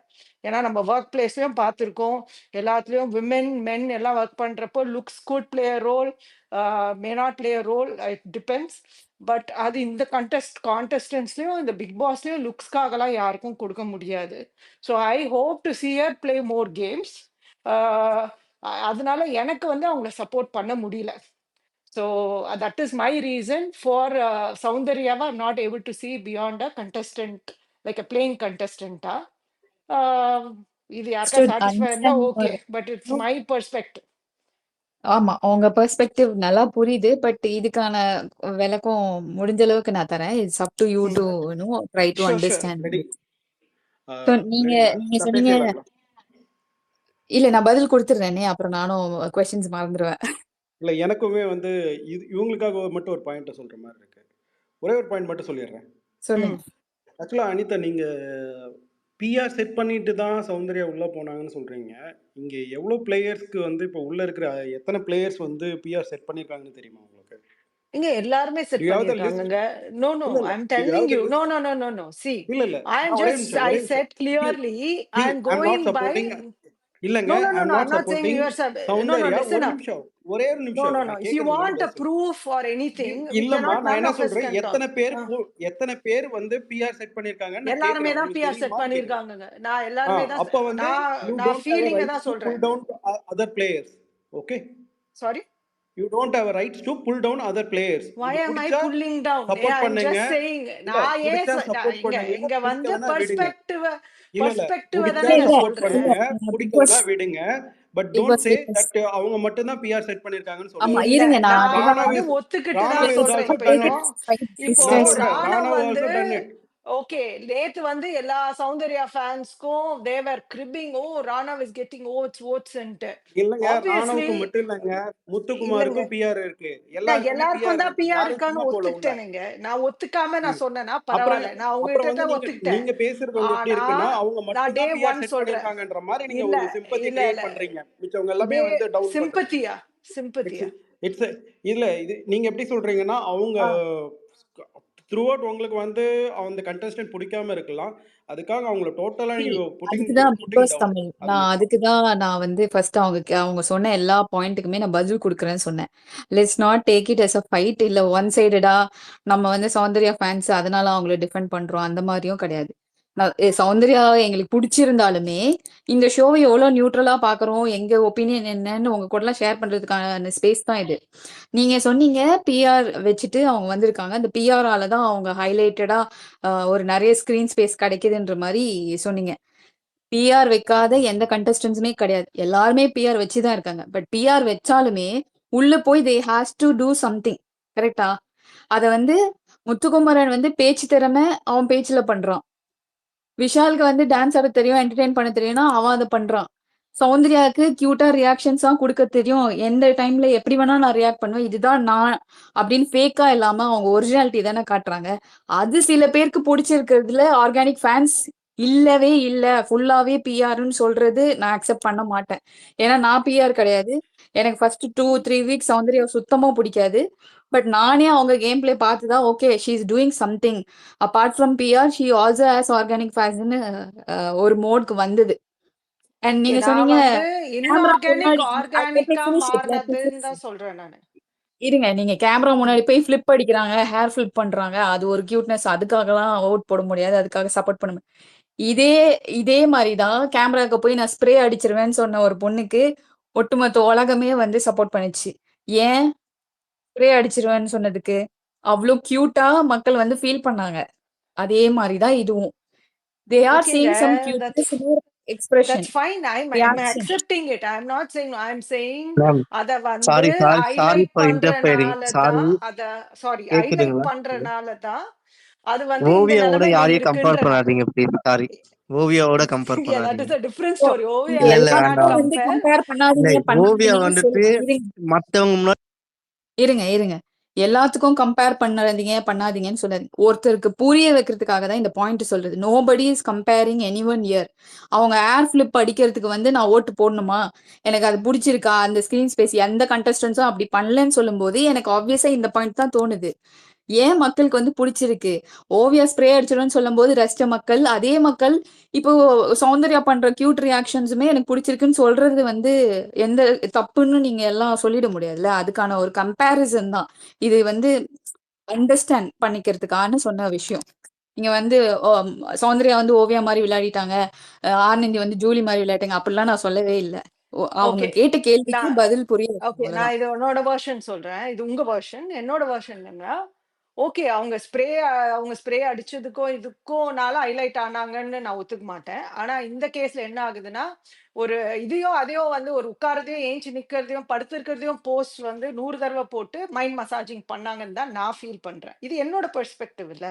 ஏன்னா நம்ம ஒர்க் பிளேஸ்லயும் பார்த்துருக்கோம், எல்லாத்துலயும் விமென் மென் எல்லாம் ஒர்க் பண்றப்போ looks good play role, may not play role, it depends. But அது இந்த கான்டெஸ்டன்ஸ்லயும் இந்த பிக் பாஸ்லயும் லுக்ஸ்க்காகலாம் யாருக்கும் கொடுக்க முடியாது. So I hope to see her play more games. அதனால எனக்கு வந்து அவங்கள சப்போர்ட் பண்ண முடியல. So that is my reason for சௌந்தர்யாவை I'm not able to see beyond a contestant, like a playing contestant-ஆ. இது யாருக்கா Understood, சாட்டிஸ்ஃபை இருந்தா understand okay, your- but it's my perspective. ஆமா உங்க பெர்ஸ்பெக்டிவ் நல்லா புரியுது. பட் இதுக்கான விளக்கம் முடிஞ்ச அளவுக்கு நான் தரேன். It's up to you to try to sure sure. Understand. Ready So, நீங்க ரெடி நீங்க நான் சொன்னீங்க பேசிடலாங்களா? இல்ல நான் பதில் கொடுத்துடுறேனே, அப்புறம் நானும் கொஸ்டின்ஸ் மறந்துடுவேன். இல்லை எனக்குமே வந்து இவங்களுக்காக மட்டும் ஒரு பாயிண்ட்டை சொல்கிற மாதிரி இருக்கு. ஒரே ஒரு பாயிண்ட் மட்டும் சொல்லிடுறேன். சொல்லுங்க. ஆக்சுவலாக அனிதா, நீங்கள் பிஆர் செட் பண்ணிட்டு தான் சௌந்தர்யா உள்ளே போனாங்கன்னு சொல்கிறீங்க. இங்கே எவ்வளோ பிளேயர்ஸ்க்கு வந்து இப்போ உள்ளே இருக்கிற எத்தனை பிளேயர்ஸ் வந்து பிஆர் செட் பண்ணியிருக்காங்கன்னு தெரியுமா உங்களுக்கு? இங்க எல்லாருமே set You have the list? பண்ணிருக்காங்க. No, no, இல்ல இல்ல I'm you telling have the you. list? No, no, no, no, no. See, இல்ல இல்ல I am ஒரே just, நிமிஷம் I ஒரே நிமிஷம். said clearly, I am I'm not going by. supporting. இல்லங்க, No, no, no, I'm no. not I'm not saying supporting you are. No, no, Soundarya. listen ஒரு up. நிமிஷம், ஒரே ஒரு No, நிமிஷம், no, no. நான் If you கேட்கறது want மட்டும் a பதில். proof or anything, we இல்லம்மா, cannot, நான் none என்ன of us சொல்றேன், can talk. எத்தனை பேர் வந்து பிஆர் செட் பண்ணிருக்காங்கன்னு நான் எல்லாருமே கேக்குறேன். தான் உங்களுக்கு பிஆர் செட் தெரியுமான்னு கேக்குறேன். பண்ணிருக்காங்க. நான் எல்லாருமே தான் அப்ப வந்து you நான் don't have a ஃபீலிங்க rights தான் to pull சொல்றேன். down other players. Okay? Sorry? You don't have a rights to pull down other players. Why இது am I பிடிச்சா pulling down? சப்போர்ட் I'm பண்ணுங்க. just saying. இல்ல நான் ஏன் பிடிச்சா சப்போர்ட் இங்க பண்ணுங்க, இங்க வந்து பிடிக்கலனா விடுங்க. பெர்ஸ்பெக்டிவ் இல்ல இல்ல தானே பிடிச்சா நான் சப்போர்ட் சொல்றேன். பண்ணுங்க, பிக் பாஸ் பிடிக்கலனா விடுங்க. But big don't boss say big boss that அவங்க மட்டும் தான் பிஆர் செட் பண்ணிருக்காங்கன்னு ஆமா சொல்லாதீங்க. இல்ல, இருங்க, நான் நான் அதுதான் ராணவ் வந்து இஸ் ஒத்துக்கிட்டு தான் ராணவ் நான் இஸ் சொல்றேன். ஆல்சோ இப்போ டன் இட். இப்போ நான் சொல்றேன், ராணவ் ராணவ் வந்து ஆல்சோ டன் இட். ஓகே, நேத்து வந்து எல்லா சௌந்தர்யா ஃபேன்ஸ்க்கும் they were griping, oh Ranav is getting ஓட்ஸ்ன்ட்டு. இல்லங்க, ஆப்வியஸ்லி ராணவுக்கு மட்டும் இல்லங்க, இல்லங்க, முத்துக்குமாருக்கும் பிஆர் இருக்கு, நான் எல்லாருக்குமே எல்லாருக்கும் பிஆர் தான் இருக்கு. பிஆர் யாரும் இருக்கான்னு சும்மா போல உள்ள. ஒத்துக்கிட்டேனுங்க. நான் ஒத்துக்காம நான் ம். சொன்னேன்னா அப்புறம் பரவாயில்ல, நான் அப்புறம் உங்ககிட்ட வந்து ஒத்துக்கிட்டேன். நீங்க பேசுறது வந்து எப்படி ஆனா இருக்குன்னா, அவங்க நான் மட்டும் டே தான் பிஆர் ஒன் செட் சொல்றேன். பண்ணிருக்காங்கன்ற மாதிரி நீங்க இல்ல ஒரு சிம்பத்தி இல்ல கிரியேட் இல்ல பண்றீங்க. மிச்சவங்க எல்லாமே டே வந்து டவுன் பண்றீங்க. சிம்பத்தியா இட்ஸ் சிம்பத்தியா இட்ஸ் இல்ல இது நீங்க எப்படி சொல்றீங்கன்னா, அவங்க ஆ த்ரூ அவுட் உங்களுக்கு வந்து அந்த கண்டஸ்டன்ட் பிடிக்காம இருக்கலாம். அதுக்காக அவங்கள டோட்டலா See, நீங்க அதுக்குதான் big putting boss down. Tamil. அது நான் மட்டும். அதுக்குதான் நான் வந்து ஃபர்ஸ்ட் அவங்க சொன்ன எல்லா பாயிண்ட்டுக்குமே நான் பதில் கொடுக்குறேன்னு சொன்னேன். Let's not take it as a fight. இல்ல ஒன் சைடடா நம்ம வந்து சௌந்தர்யா ஃபேன்ஸ் அதனால அவங்கள டிஃபெண்ட் பண்றோம் அந்த மாதிரியும் கிடையாது. சௌந்தர்யா எங்களுக்கு பிடிச்சிருந்தாலுமே இந்த ஷோவை எவ்வளவு நியூட்ரலா பாக்குறோம், எங்க ஒப்பீனியன் என்னன்னு உங்க கூட எல்லாம் ஷேர் பண்றதுக்கான ஸ்பேஸ் தான் இது. நீங்க சொன்னீங்க பிஆர் வச்சுட்டு அவங்க வந்திருக்காங்க, அந்த பிஆரால தான் அவங்க ஹைலைட்டடா ஒரு நிறைய ஸ்கிரீன் ஸ்பேஸ் கிடைக்குதுன்ற மாதிரி சொன்னீங்க. பிஆர் வைக்காத எந்த கண்டஸ்டன்ஸுமே கிடையாது, எல்லாருமே பிஆர் வச்சுதான் இருக்காங்க. பட் பிஆர் வச்சாலுமே உள்ள போய் தே ஹாஸ் டு டூ சம்திங். கரெக்டா? அத வந்து முத்துக்குமரன் வந்து பேச்சு திறமை அவன் பேச்சுல பண்றான், விஷாலுக்கு வந்து டான்ஸ் ஆட தெரியும், என்டர்டெயின் பண்ண தெரியும்னா அவன் அதை பண்றான், சௌந்தர்யாவுக்கு கியூட்டா ரியாக்ஷன்ஸா கொடுக்க தெரியும், எந்த டைம்ல எப்படி வேணா நான் ரியாக்ட் பண்ணுவேன், இதுதான் நான் அப்படின்னு ஃபேக்கா இல்லாம அவங்க ஒரிஜினாலிட்டி தானே காட்டுறாங்க. அது சில பேருக்கு பிடிச்சிருக்கிறதுல ஆர்கானிக் ஃபேன்ஸ் இல்லவே இல்ல, ஃபுல்லாவே பிஆர்னு சொல்றது நான் அக்செப்ட் பண்ண மாட்டேன். ஏன்னா நான் பிஆர் கிடையாது. எனக்கு ஃபர்ஸ்ட் 2-3 வீக்ஸ் சௌந்தர்யா சுத்தமா பிடிக்காது. பட் நானே அவங்க கேம் பிளே பார்த்துதான் okay she is doing something apart from PR, she also has organic ஃபேன்ஸ்னு ஒரு மோட்க்கு வந்தது. அண்ட் ஓகே, நீங்க நான் சொன்னீங்க வந்து கேமரா இன்ஆர்கானிக் முன்னாடி ஆர்கானிக்கா மாறினதுன்னு தான் சொல்றேன் நானு. இருங்க, நீங்க கேமரா முன்னாடி போய் ஃபிளிப் அடிக்கிறாங்க, ஹேர் ஃபிளிப் பண்றாங்க, அது ஒரு கியூட்னஸ், அதுக்காகலாம் ஓட் போட முடியாது, அதுக்காக சப்போர்ட் பண்ண முடியாது. இதே இதே மாதிரிதான் கேமராக்கு போய் நான் ஸ்ப்ரே அடிச்சிருவேன்னு சொன்ன ஒரு பொண்ணுக்கு ஒட்டுமொத்த உலகமே வந்து சப்போர்ட் பண்ணுச்சு. ஏன்? ஸ்ப்ரே அடிச்சிருவேன்னு சொன்னதுக்கு அவ்வளோ கியூட்டா மக்கள் வந்து ஃபீல் பண்ணாங்க. அதே மாதிரிதான் இதுவும். தே ஆர் ஓகேங்க, seeing some that's cuteness. Expression That's fine. I'm reaction accepting it. I'm not saying no. I'm saying ma'am அத வந்து சாரி ஹைலைட் ஃபார் இன்டர்ஃபியரிங். பண்றனால சாரி, தான் சாரி ஹைலைட் கேக்குதுங்களா? பண்றனால தான் அது வந்து இந்த ஓவியாவோட நிலைமையில யாரையும் கம்பேர் இருக்குன்ற நான். பண்ணாதீங்க ப்ளீஸ். சாரி, ஓவியாவோட கம்பேர் Yeah, that பண்ணாதீங்க. is a different So, story. Ovia, நீங்க I இல்ல cannot எல்லாத்துக்கும் வேண்டாம். வந்து compare. கம்பேர் இல்லை, பண்ணாதீங்க ஓவியா பண்ணாதீங்கன்னு வந்துட்டு சொல்லுங்க. மத்தவங்க முன்னாடி இருங்க எல்லாத்துக்கும் கம்பேர் பண்ணாதீங்கன்னு சொல்லாதீங்க. ஒருத்தருக்கு புரிய வைக்கிறதுக்காக தான் இந்த பாயிண்ட் சொல்றது. Nobody is comparing any one year. அவங்க ஏர் ஃபிளிப் அடிக்கிறதுக்கு வந்து நான் ஓட்டு போடணுமா, எனக்கு அது பிடிச்சிருக்கா, அந்த ஸ்கிரீன் ஸ்பேஸ் எந்த கண்டஸ்டன்ஸும் அப்படி பண்ணலன்னு சொல்லும்போது எனக்கு ஆப்வியஸா இந்த பாயிண்ட் தான் தோணுது. ஏன் மக்களுக்கு வந்து பிடிச்சிருக்கு. ஓவியா ஸ்ப்ரே அடிச்சிடும்னு சொல்லும் போது ரசிச்ச மக்கள், அதே மக்கள் இப்போ சௌந்தர்யா பண்ற கியூட் ரியாக்ஷன்ஸுமே எனக்கு பிடிச்சிருக்குன்னு சொல்றது வந்து எந்த தப்புன்னு நீங்க எல்லாம் சொல்லிட முடியாதுல்ல. அதுக்கான ஒரு கம்பேரிசன் தான் இது வந்து அண்டர்ஸ்டாண்ட் பண்ணிக்கிறதுக்கான சொன்ன விஷயம். நீங்க வந்து ஓ, சௌந்தர்யா வந்து ஓவியா மாதிரி விளையாடிட்டாங்க, ஆனந்தி வந்து ஜூலி மாதிரி விளையாட்டாங்க அப்படிலாம் நான் சொல்லவே இல்லை. அவங்க ஓகே, கேட்ட கேள்விக்கு நான் பதில் புரிய வைக்கணும், ஓகே, நான் அவ்வளவுதான். இது உன்னோட வெர்ஷன் சொல்றேன். இது உங்க வெர்ஷன். என்னோட வெர்ஷன் என்னன்னா, ஓகே, அவங்க ஸ்ப்ரே அடிச்சதுக்கும் இதுக்கும்னால ஹைலைட் ஆனாங்கன்னு நான் ஒத்துக்க மாட்டேன். ஆனா இந்த கேஸ்ல என்ன ஆகுதுன்னா, ஒரு இதையோ அதையோ வந்து ஒரு உட்காரதையும் ஏஞ்சி நிக்கிறதையும் படுத்திருக்கிறதையும் போஸ்ட் வந்து 100 தடவை போட்டு மைண்ட் மசாஜிங் பண்ணாங்கன்னு தான் நான் ஃபீல் பண்றேன். இது என்னோட பெர்ஸ்பெக்டிவ் இல்ல.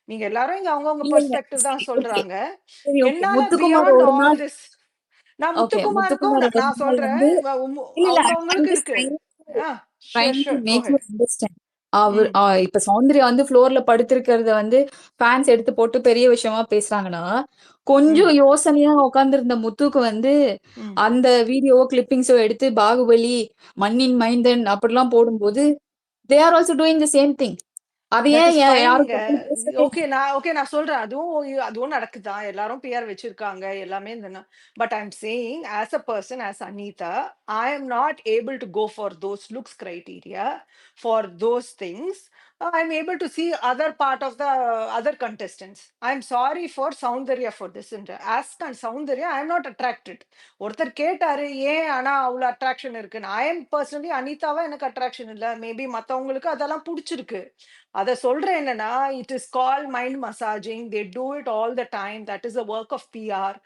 நீங்க எல்லாரும் இங்க அவங்கவங்க இல்ல இல்ல பெர்ஸ்பெக்டிவ் தான் சரி, ஓகே சொல்றாங்க. சரி, ஓகே. என்னால முத்துக்குமார் பியாண்ட் ஒரு ஆல் நாள் திஸ் நான் ஓகே முத்துக்குமாருக்கும் முத்துக்குமார் ஒரு நான் நாள் சொல்றேன். வந்து இல்ல அவங்கவங்களுக்கு I'm just இருக்கு. trying to sure go make you head. understand. இப்ப சௌந்தர்யா வந்து ஃப்ளோர்ல படுத்திருக்கிறத வந்து ஃபேன்ஸ் எடுத்து போட்டு பெரிய விஷயமா பேசுறாங்கன்னா, கொஞ்சம் யோசனையா உட்கார்ந்திருந்த முத்துக்கு வந்து அந்த வீடியோ கிளிப்பிங்ஸோ எடுத்து பாகுபலி, மண்ணின் மைந்தன் அப்படிலாம் போடும்போது they are also doing the same thing. அது தட் ஏன் இஸ் யாரும் ஃபைன்ங்க. தப்புன்னு பேசவே ஓகே, நான் சொல்றேன். அதுவும் நடக்குதான். எல்லாரும் பிஆர் வச்சிருக்காங்க. எல்லாமே but I am saying as a person, as Anitha, I am not able to go for those looks criteria, for those things. I am able to see other part of the other contestants. I am sorry for Soundarya for this. As Soundarya, I am not attracted. ஒருத்தர் கேட்டாரு ஏன் ஆனா அவ்வளவு attraction இருக்குன்னு. I am personally அனிதாவா எனக்கு attraction இல்ல. Maybe மத்தவங்களுக்கு அதெல்லாம் பிடிச்சிருக்கு. அத சொல்றேன் என்னன்னா, it is call mind massaging. They do it all the time. That is a work of PR.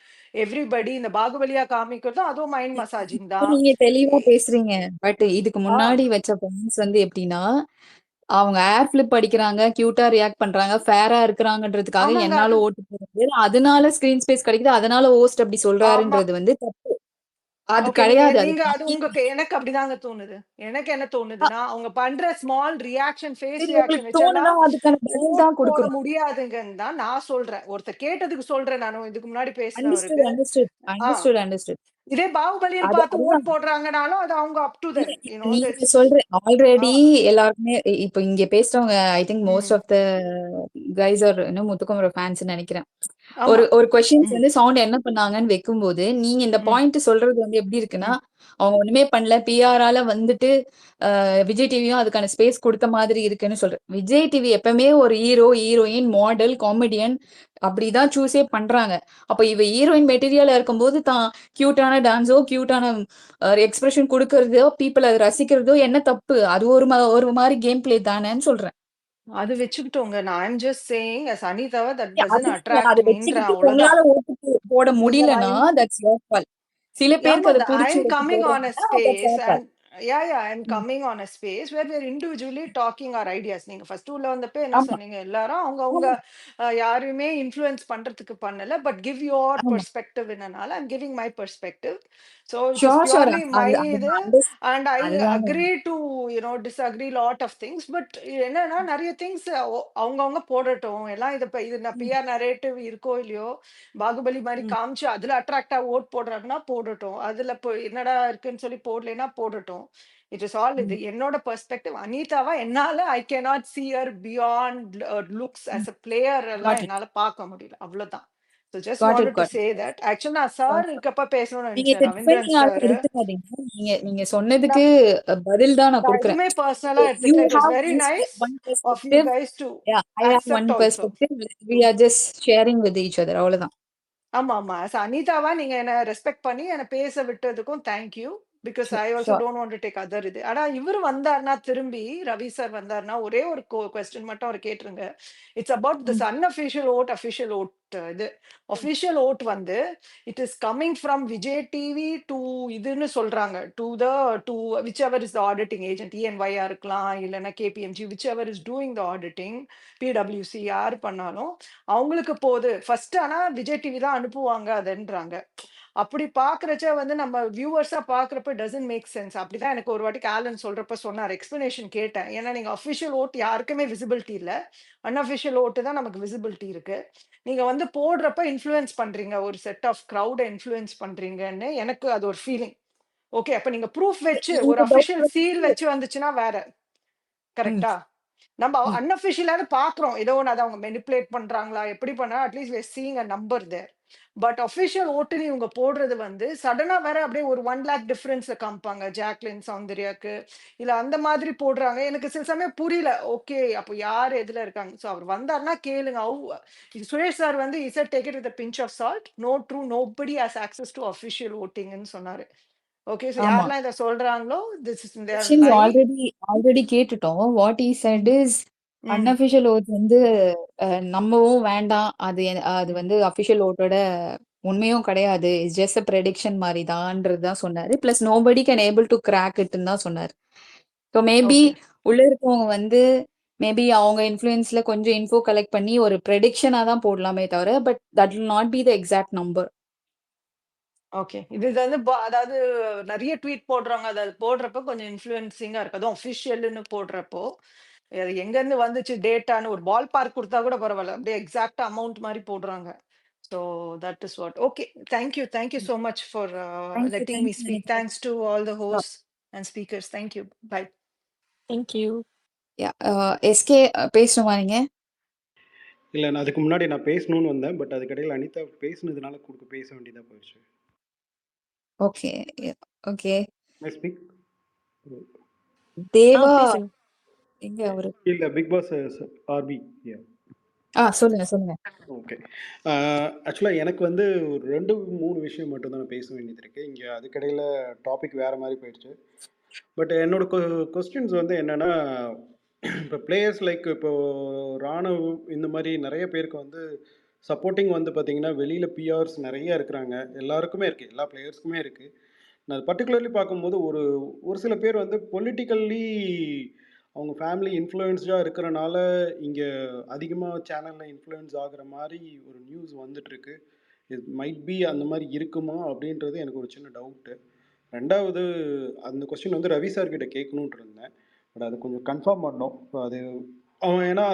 Everybody இந்த பாகுபலியா காமிக்கிறதும் அதுவும் மைண்ட் மசாஜிங் தான். நீங்க தெளிவா பேசுறீங்க. பட் இதுக்கு ஆ முன்னாடி வச்ச பாயிண்ட்ஸ் வந்து எப்படின்னா, அவங்க ஏர் ஃபிளிப் அடிக்கிறாங்க, கியூட்டா ரியாக்ட் பண்றாங்க, ஃபேரா இருக்கிறாங்கன்றதுக்காக ஆமாங்க. என்னால ஓட்டு போடுறது, அதனால ஸ்கிரீன் ஸ்பேஸ் கிடைக்குது, அதனால ஹோஸ்ட் அப்படி ஆமா. சொல்றாருன்றது வந்து தப்பு. அது ஓகே, கிடையாது. அது நீங்க அது தனி. எனக்கு அப்படிதாங்க தோணுது. எனக்கு என்ன தோணுதுன்னா, அவங்க பண்ற ஸ்மால் ரியாக்ஷன், ஃபேஸ் சரி, ரியாக்ஷன் உங்களுக்கு வச்செல்லாம் தோணுதா அதுக்கான பதில் ஓட் தான் போட கொடுக்குறோம். முடியாதுங்கன்னு தான் நான் சொல்றேன். ஒருத்தர் கேட்டதுக்கு சொல்றேன் நானும். இதுக்கு முன்னாடி அண்டர்ஸ்டுட் பேசினவருக்கு. அண்டர்ஸ்டுட் ஆ அண்டர்ஸ்டுட் அண்டர்ஸ்டுட். இதே பாகுபலின்னு அது பார்த்து அதுதான் ஓட் போடுறாங்கனாலும் அது அவங்க அப் டு இல்ல, தெம். நீங்க சொல்ற ஆல்ரெடி எல்லாருக்குமே இப்ப இங்க பேசுறவங்க I think most of the guys are இன்னும் முத்துக்குமர ஃபேன்ஸ் நினைக்கிறேன். ஆமா. ஒரு கொஸ்டின்ஸ் வந்து சவுண்ட் என்ன பண்ணாங்கன்னு வைக்கும்போது நீங்க இந்த பாயிண்ட் சொல்றது வந்து எப்படி இருக்குன்னா, அவங்க ஒண்ணுமே பண்ணல, பிஆரால வந்துட்டு விஜய் டிவியும் அதுக்கான ஸ்பேஸ் கொடுத்த மாதிரி இருக்குன்னு சொல்றேன். விஜய் டிவி எப்பவுமே ஒரு ஹீரோ, ஹீரோயின், மாடல், காமெடியன் அப்படிதான் சூஸே பண்றாங்க. அப்ப இவ ஹீரோயின் மெட்டீரியலா இருக்கும்போது தான் கியூட்டான டான்ஸோ, கியூட்டான எக்ஸ்பிரஷன் கொடுக்கறதோ, பீப்புள் அதை ரசிக்கிறதோ என்ன தப்பு? அது ஒரு மாதிரி கேம் பிளே தானேன்னு சொல்றேன். அது வச்சுக்கிட்டோங்க. நான் I am just saying as அனிதாவா தட் அது டசன்ட் அட்ராக்ட் அதை மீன்றேன். வச்சுக்கிட்டு அவ்வளவுதான். உங்களால ஓட்டு போட இல்ல, முடியலன்னா தட்ஸ் யோர் கால். சில பேருக்கு அதை ஆமாங்க. ஐ பிடிச்சி எம் ஓட்டு கம்மிங் ஆன் அ போடுறதுன்னா that's space your call. And I am coming on a space where we're individually talking our ideas. நீங்க ஃபர்ஸ்ட் உள்ள வந்தப்ப என்ன ஆமா சொன்னீங்க? எல்லாரும் அவங்க ஆமா யாரையுமே இன்ஃப்ளூயன்ஸ் பண்றதுக்கு பண்ணல. பட் கிவ் யுவர் ஆமா பெர்ஸ்பெக்டிவ் என்னனால I am giving my perspective. So it is sure sure purely my இது. அண்ட் ஐ அதுதாங்க. Agree to disagree lot of things. But என்னன்னா நிறைய திங்ஸ் அவங்கவங்க போடட்டும். எல்லாம் இது நான் பிஆர் நரேட்டிவ் இருக்கோ இல்லையோ, பாகுபலி மாதிரி காமிச்சு அதுல அட்ராக்டா ஓட் போடுறாங்கன்னா போடட்டும். அதுல என்னடா இருக்குன்னு சொல்லி போடலைன்னா போடட்டும். It is all. இது என்னோட பெர்ஸ்பெக்டிவ். அனிதாவா என்னால I cannot see her beyond looks as a player எல்லாம் Got it. என்னால பார்க்க முடியல. அவ்வளவுதான். So just Got it. wanted to Got it. say that. Actually நான் சார் இருக்கப்ப பேசணும்னு நீங்க நினைச்சேன். இதை ரவீந்திரன் டிஃபைனிங் ஆக சார். எடுத்துக்காதீங்க. நீங்க சொன்னதுக்கு பதில் தான் நான் நான் கொடுக்குறேன். எதுவுமே பர்சனலா You எடுத்துக்கல. It is have very just nice one of you perspective. Guys to Yeah, I have one accept also. perspective. We are just sharing with each other. அவ்வளவுதான். ஆமா ஆமா. அனிதாவா நீங்க என்ன ரெஸ்பெக்ட் பண்ணி என்ன பேச விட்டதுக்கும் thank you. Because Sure, I also sure. Don't want to take other இது. ஆனா இவர் வந்தாருன்னா திரும்பி ரவி சார் வந்தாருன்னா ஒரே ஒரு கொஸ்டின் மட்டும் அவர் கேட்டுருங்க. It's about this unofficial vote official vote. இது அஃபிஷியல் ஓட் வந்து it is coming from Vijay TV to இதுன்னு சொல்றாங்க to whichever is the auditing agent, இஎன்ஒய்யா இருக்கலாம் இல்லைன்னா KPMG, whichever is doing the auditing, பிடபிள்யூசி யார் பண்ணாலும் அவங்களுக்கு போகுது ஃபர்ஸ்ட். ஆனா விஜய் டிவி தான் அனுப்புவாங்க அதுன்றாங்க. அப்படி பாக்குறச்ச வந்து நம்ம வியூவர்ஸா பாக்குறப்ப டசன்ட் மேக் சென்ஸ். அப்படிதான் எனக்கு ஒரு வாட்டி ஆலன் சொல்றப்ப சொன்னார், எக்ஸ்பிளனேஷன் கேட்டேன். ஏன்னா நீங்க அஃபிஷியல் ஓட் யாருக்குமே விசிபிலிட்டி இல்ல, அன்அஃபிஷியல் ஓட்டு தான் நமக்கு விசிபிலிட்டி இருக்கு. நீங்க வந்து போடுறப்ப இன்ஃப்ளூயன்ஸ் பண்றீங்க, ஒரு செட் ஆஃப் க்ரௌட இன்ஃப்ளூயன்ஸ் பண்றீங்கன்னு எனக்கு அது ஒரு ஃபீலிங். ஓகே, அப்ப நீங்க ப்ரூஃப் வச்சு ஒரு இந்த doubt அஃபிஷியல் சீல் வச்சு வந்துச்சுன்னா வேற, ம், கரெக்டா? நம்ம ம். அன்அஃபிஷியலான பாக்குறோம், ஏதோ ஒன்று அதை அவங்க மெனிப்புலேட் பண்றாங்களா எப்படி பண்ணா, at least we're seeing a number there. But official ஓட்டுன்னு இவங்க போடுறது வந்து சடனா வேற அப்படியே ஒரு 1 lakh டிஃபரன்ஸ்ல காமிப்பாங்க ஜாக்லின் சௌந்தர்யாக்கு, இல்ல அந்த மாதிரி போடுறாங்க. எனக்கு சில சமயம் புரியல. ஓகே, அப்போ யார் எதுல இருக்காங்க? ஸோ அவர் வந்தாருன்னா கேளுங்க. இது சுரேஷ் சார் வந்து is take it with pinch of salt, no true nobody has access to official ஓட்டிங்னு சொன்னாரு. ஓகே, ஸோ ஆமா. யாரெல்லாம் இதை சொல்றாங்களோ this is their Questions lie. already கேட்டுட்டோம். What he said is ம் unofficial votes வந்து நம்பவும் வேண்டாம். அது ம் வந்து அஃபிஷியல் ஓட்டோட உண்மையும் கிடையாது. இட்ஸ் ஜஸ்ட் அ ப்ரெடிக்ஷன் மாதிரி தான்ன்றது தான் சொன்னாரு. Plus nobody can able to crack இட்னு தான் சொன்னாரு. ஸோ மேபி ஓகே உள்ள இருக்கவங்க வந்து மேபி அவங்க இன்ஃப்ளூயன்ஸ்ல கொஞ்சம் இன்ஃபோ கலெக்ட் பண்ணி ஒரு ப்ரெடிக்ஷனா தான் போடலாமே தவிர, but that will not be the exact number. Okay, இது வந்து அதாவது நிறைய ட்வீட் போடுறாங்க, அது போடுறப்ப கொஞ்சம் இன்ஃப்ளூயன்சிங்கா இருக்கு. அதுவும் அஃபிஷியல்னு போடுறப்போ அது எங்க இருந்து வந்துச்சு டேட்டான்னு ஒரு பால் பார்க் கொடுத்தா கூட பரவாயில்ல, அப்படியே எக்ஸாக்ட் அமௌண்ட் மாதிரி போடுறாங்க. So that is what. Okay, thank you so much for letting me thank you speak. நினைக்கிறேன். Thanks to all the host and speakers. Thank you, bye. Thank you. SK பேசணுமா நீங்க? இல்லை, நான் அதுக்கு முன்னாடி நான் பேசணும்னு வந்தேன், பட் அதுக்கடையில் அனிதா பேசுனதுனால பேச வேண்டியதாக போயிடுச்சு. Okay okay. My speak. Deva பேசுங்க. எங்க அவரு? இல்லை, பிக் பாஸ் ஆர்பி. சொல்லுங்க. ஓகே. ஆக்சுவலாக எனக்கு வந்து ஒரு 2-3 விஷயம் மட்டும் தான் நான் பேச வேண்டியது இருக்குது இங்கே. அதுக்கடையில் டாபிக் வேறு மாதிரி போயிடுச்சு. பட் என்னோட கொஸ்டின்ஸ் வந்து என்னென்னா, இப்போ பிளேயர்ஸ் லைக் இப்போது ராணுவ இந்த மாதிரி நிறைய பேருக்கு வந்து சப்போர்ட்டிங் வந்து பார்த்திங்கன்னா வெளியில் பிஆர்ஸ் நிறைய இருக்கிறாங்க. எல்லாருக்குமே இருக்குது, எல்லா பிளேயர்ஸ்க்குமே இருக்குது. நான் பர்டிகுலர்லி பார்க்கும்போது ஒரு சில பேர் வந்து பொலிட்டிக்கல்லி அவங்க ஃபேமிலி இன்ஃப்ளூயன்ஸ்டாக இருக்கிறனால இங்கே அதிகமாக சேனலில் இன்ஃப்ளூயன்ஸ் ஆகிற மாதிரி ஒரு நியூஸ் வந்துட்டுருக்கு. இது மைட் பி அந்த மாதிரி இருக்குமா அப்படின்றது எனக்கு ஒரு சின்ன டவுட்டு. ரெண்டாவது, அந்த கொஸ்டின் வந்து ரவி சார் கிட்ட கேட்கணுன்ட்டு இருந்தேன், பட் அது கொஞ்சம் கன்ஃபார்ம் பண்ணோம். அது ஏன்னா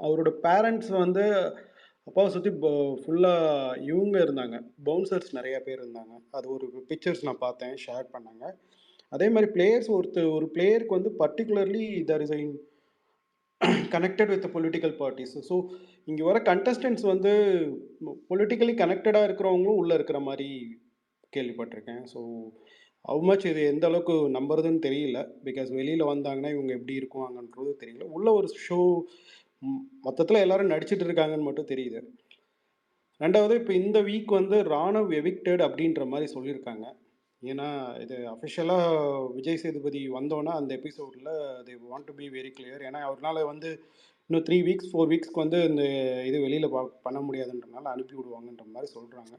அவரோட பேரண்ட்ஸ் வந்து அப்பாவை சுற்றி ஃபுல்லாக இவங்க இருந்தாங்க, பவுன்சர்ஸ் நிறையா பேர் இருந்தாங்க. அது ஒரு பிக்சர்ஸ் நான் பார்த்தேன், ஷேர் பண்ணாங்க. அதே மாதிரி பிளேயர்ஸ் ஒரு பிளேயருக்கு வந்து particularly there is connected with political parties. So இங்கே வர கண்டஸ்டன்ட்ஸ் வந்து பொலிட்டிக்கலி கனெக்டடாக இருக்கிறவங்களும் உள்ளே இருக்கிற மாதிரி கேள்விப்பட்டிருக்கேன். ஸோ ஹவு மச் இது எந்த அளவுக்கு நம்புறதுன்னு தெரியல, பிகாஸ் வெளியில் வந்தாங்கன்னா இவங்க எப்படி இருக்குவாங்கன்றது தெரியல. உள்ள ஒரு ஷோ மொத்தத்தில் எல்லாரும் நடிச்சிட்டு இருக்காங்கன்னு மட்டும் தெரியுது. ரெண்டாவது, இப்போ இந்த வீக் வந்து ராணவ் எவிக்டட் அப்படின்ற மாதிரி சொல்லியிருக்காங்க. ஏன்னா இது அஃபிஷியலாக விஜய் சேதுபதி வந்தோன்னா அந்த எபிசோடில் they want to be very clear. ஏன்னா அவரால் வந்து இன்னும் 3 வீக்ஸ் 4 வீக்ஸ்க்கு வந்து இந்த இது வெளியில் பண்ண முடியாதுன்றனால அனுப்பி விடுவாங்கன்ற மாதிரி சொல்கிறாங்க.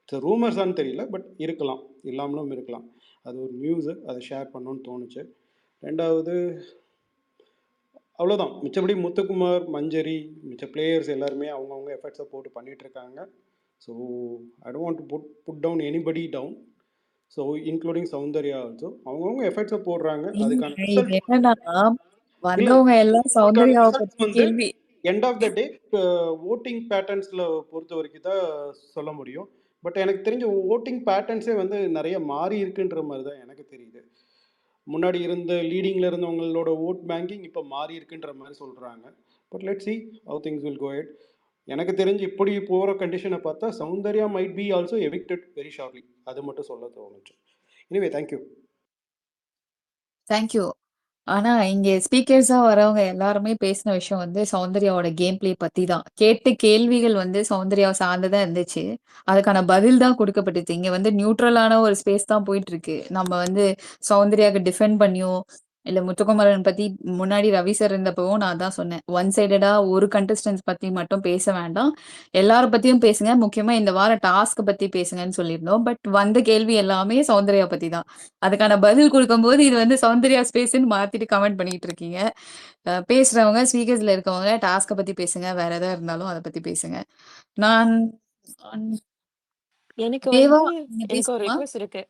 ஸோ ரூமர்ஸான்னு தெரியல, பட் இருக்கலாம், இல்லாமலும் இருக்கலாம். அது ஒரு நியூஸு, அதை ஷேர் பண்ணணுன்னு தோணுச்சு. ரெண்டாவது அவ்வளோதான். மிச்சபடி முத்துக்குமார், மஞ்சரி, மிச்ச பிளேயர்ஸ் எல்லாருமே அவங்கவுங்க எஃபர்ட்ஸை போட்டு பண்ணிகிட்ருக்காங்க. So I don't want to put down anybody down, so including Soundarya also. அவங்கவுங்க எஃபர்ட்ஸை போடுறாங்க. அதுக்கான இது ரிசல்ட் என்னன்னா இல்லை, வந்தவங்க எல்லாம் அதுக்கான சௌந்தர்யாவை ரிசல்ட்ஸ் பத்தி வந்து கேள்வி. End of the day voting பேட்டர்ன்ஸில் பொறுத்த வரைக்கும் தான் சொல்ல முடியும். பட் எனக்கு தெரிஞ்ச ஓட்டிங் பேட்டர்ன்ஸே வந்து நிறைய மாறி இருக்குன்ற மாதிரி தான் எனக்கு தெரியுது. முன்னாடி இருந்த லீடிங்கில் இருந்தவங்களோட ஓட் பேங்கிங் இப்போ மாறி இருக்குன்ற மாதிரி சொல்கிறாங்க. But let see how things will go head. எனக்கு தெரிஞ்சு இப்படி போகிற கண்டிஷனை பார்த்தா Soundarya might be also evicted very shortly. அது மட்டும் சொல்ல தோணுச்சு. Anyway thank you. தேங்க்யூ. ஆனா, இங்க ஸ்பீக்கர்ஸா வரவங்க எல்லாருமே பேசின விஷயம் வந்து சௌந்தர்யாவோட கேம் பிளே பத்தி தான். கேட்ட கேள்விகள் வந்து சௌந்தர்யாவ சார்ந்து தான் இருந்துச்சு. அதுக்கான பதில் தான் குடுக்கப்பட்டுச்சு. இங்க வந்து நியூட்ரலான ஒரு ஸ்பேஸ் தான் போயிட்டுருக்கு. நம்ம வந்து சௌந்தர்யாக்கு டிஃபெண்ட் பண்ணியோ, இல்ல முத்துக்குமரன் பத்தி முன்னாடி ரவி சார் இருந்தப்பவும் நான் அதான் சொன்னேன். ஒன் சைடடா ஒரு கண்டஸ்டன்ட்ஸ் பத்தி மட்டும் பேச வேண்டாம். எல்லார பத்தியும் பேசுங்க. முக்கியமா இந்த வார டாஸ்க் பத்தி பேசுங்கன்னு சொல்லியிருந்தோம். பட் வந்த கேள்வி எல்லாமே சௌந்தர்யா பத்தி தான். அதுக்கான பதில் குடுக்கும்போது, இது வந்து சௌந்தர்யா ஸ்பேஸ்ன்னு மாத்திட்டு கமெண்ட் பண்ணிட்டு இருக்கீங்க. பேசுறவங்க ஸ்பீக்கர்ஸ்ல இருக்கவங்க டாஸ்க்க பத்தி பேசுங்க. வேற எதா இருந்தாலும் அத பத்தி பேசுங்க. நான் அன் எனக்கு தேவா வந்து நீங்க எனக்கு ஒரு பேசணுமா? ரிக்வெஸ்ட் இருக்கு.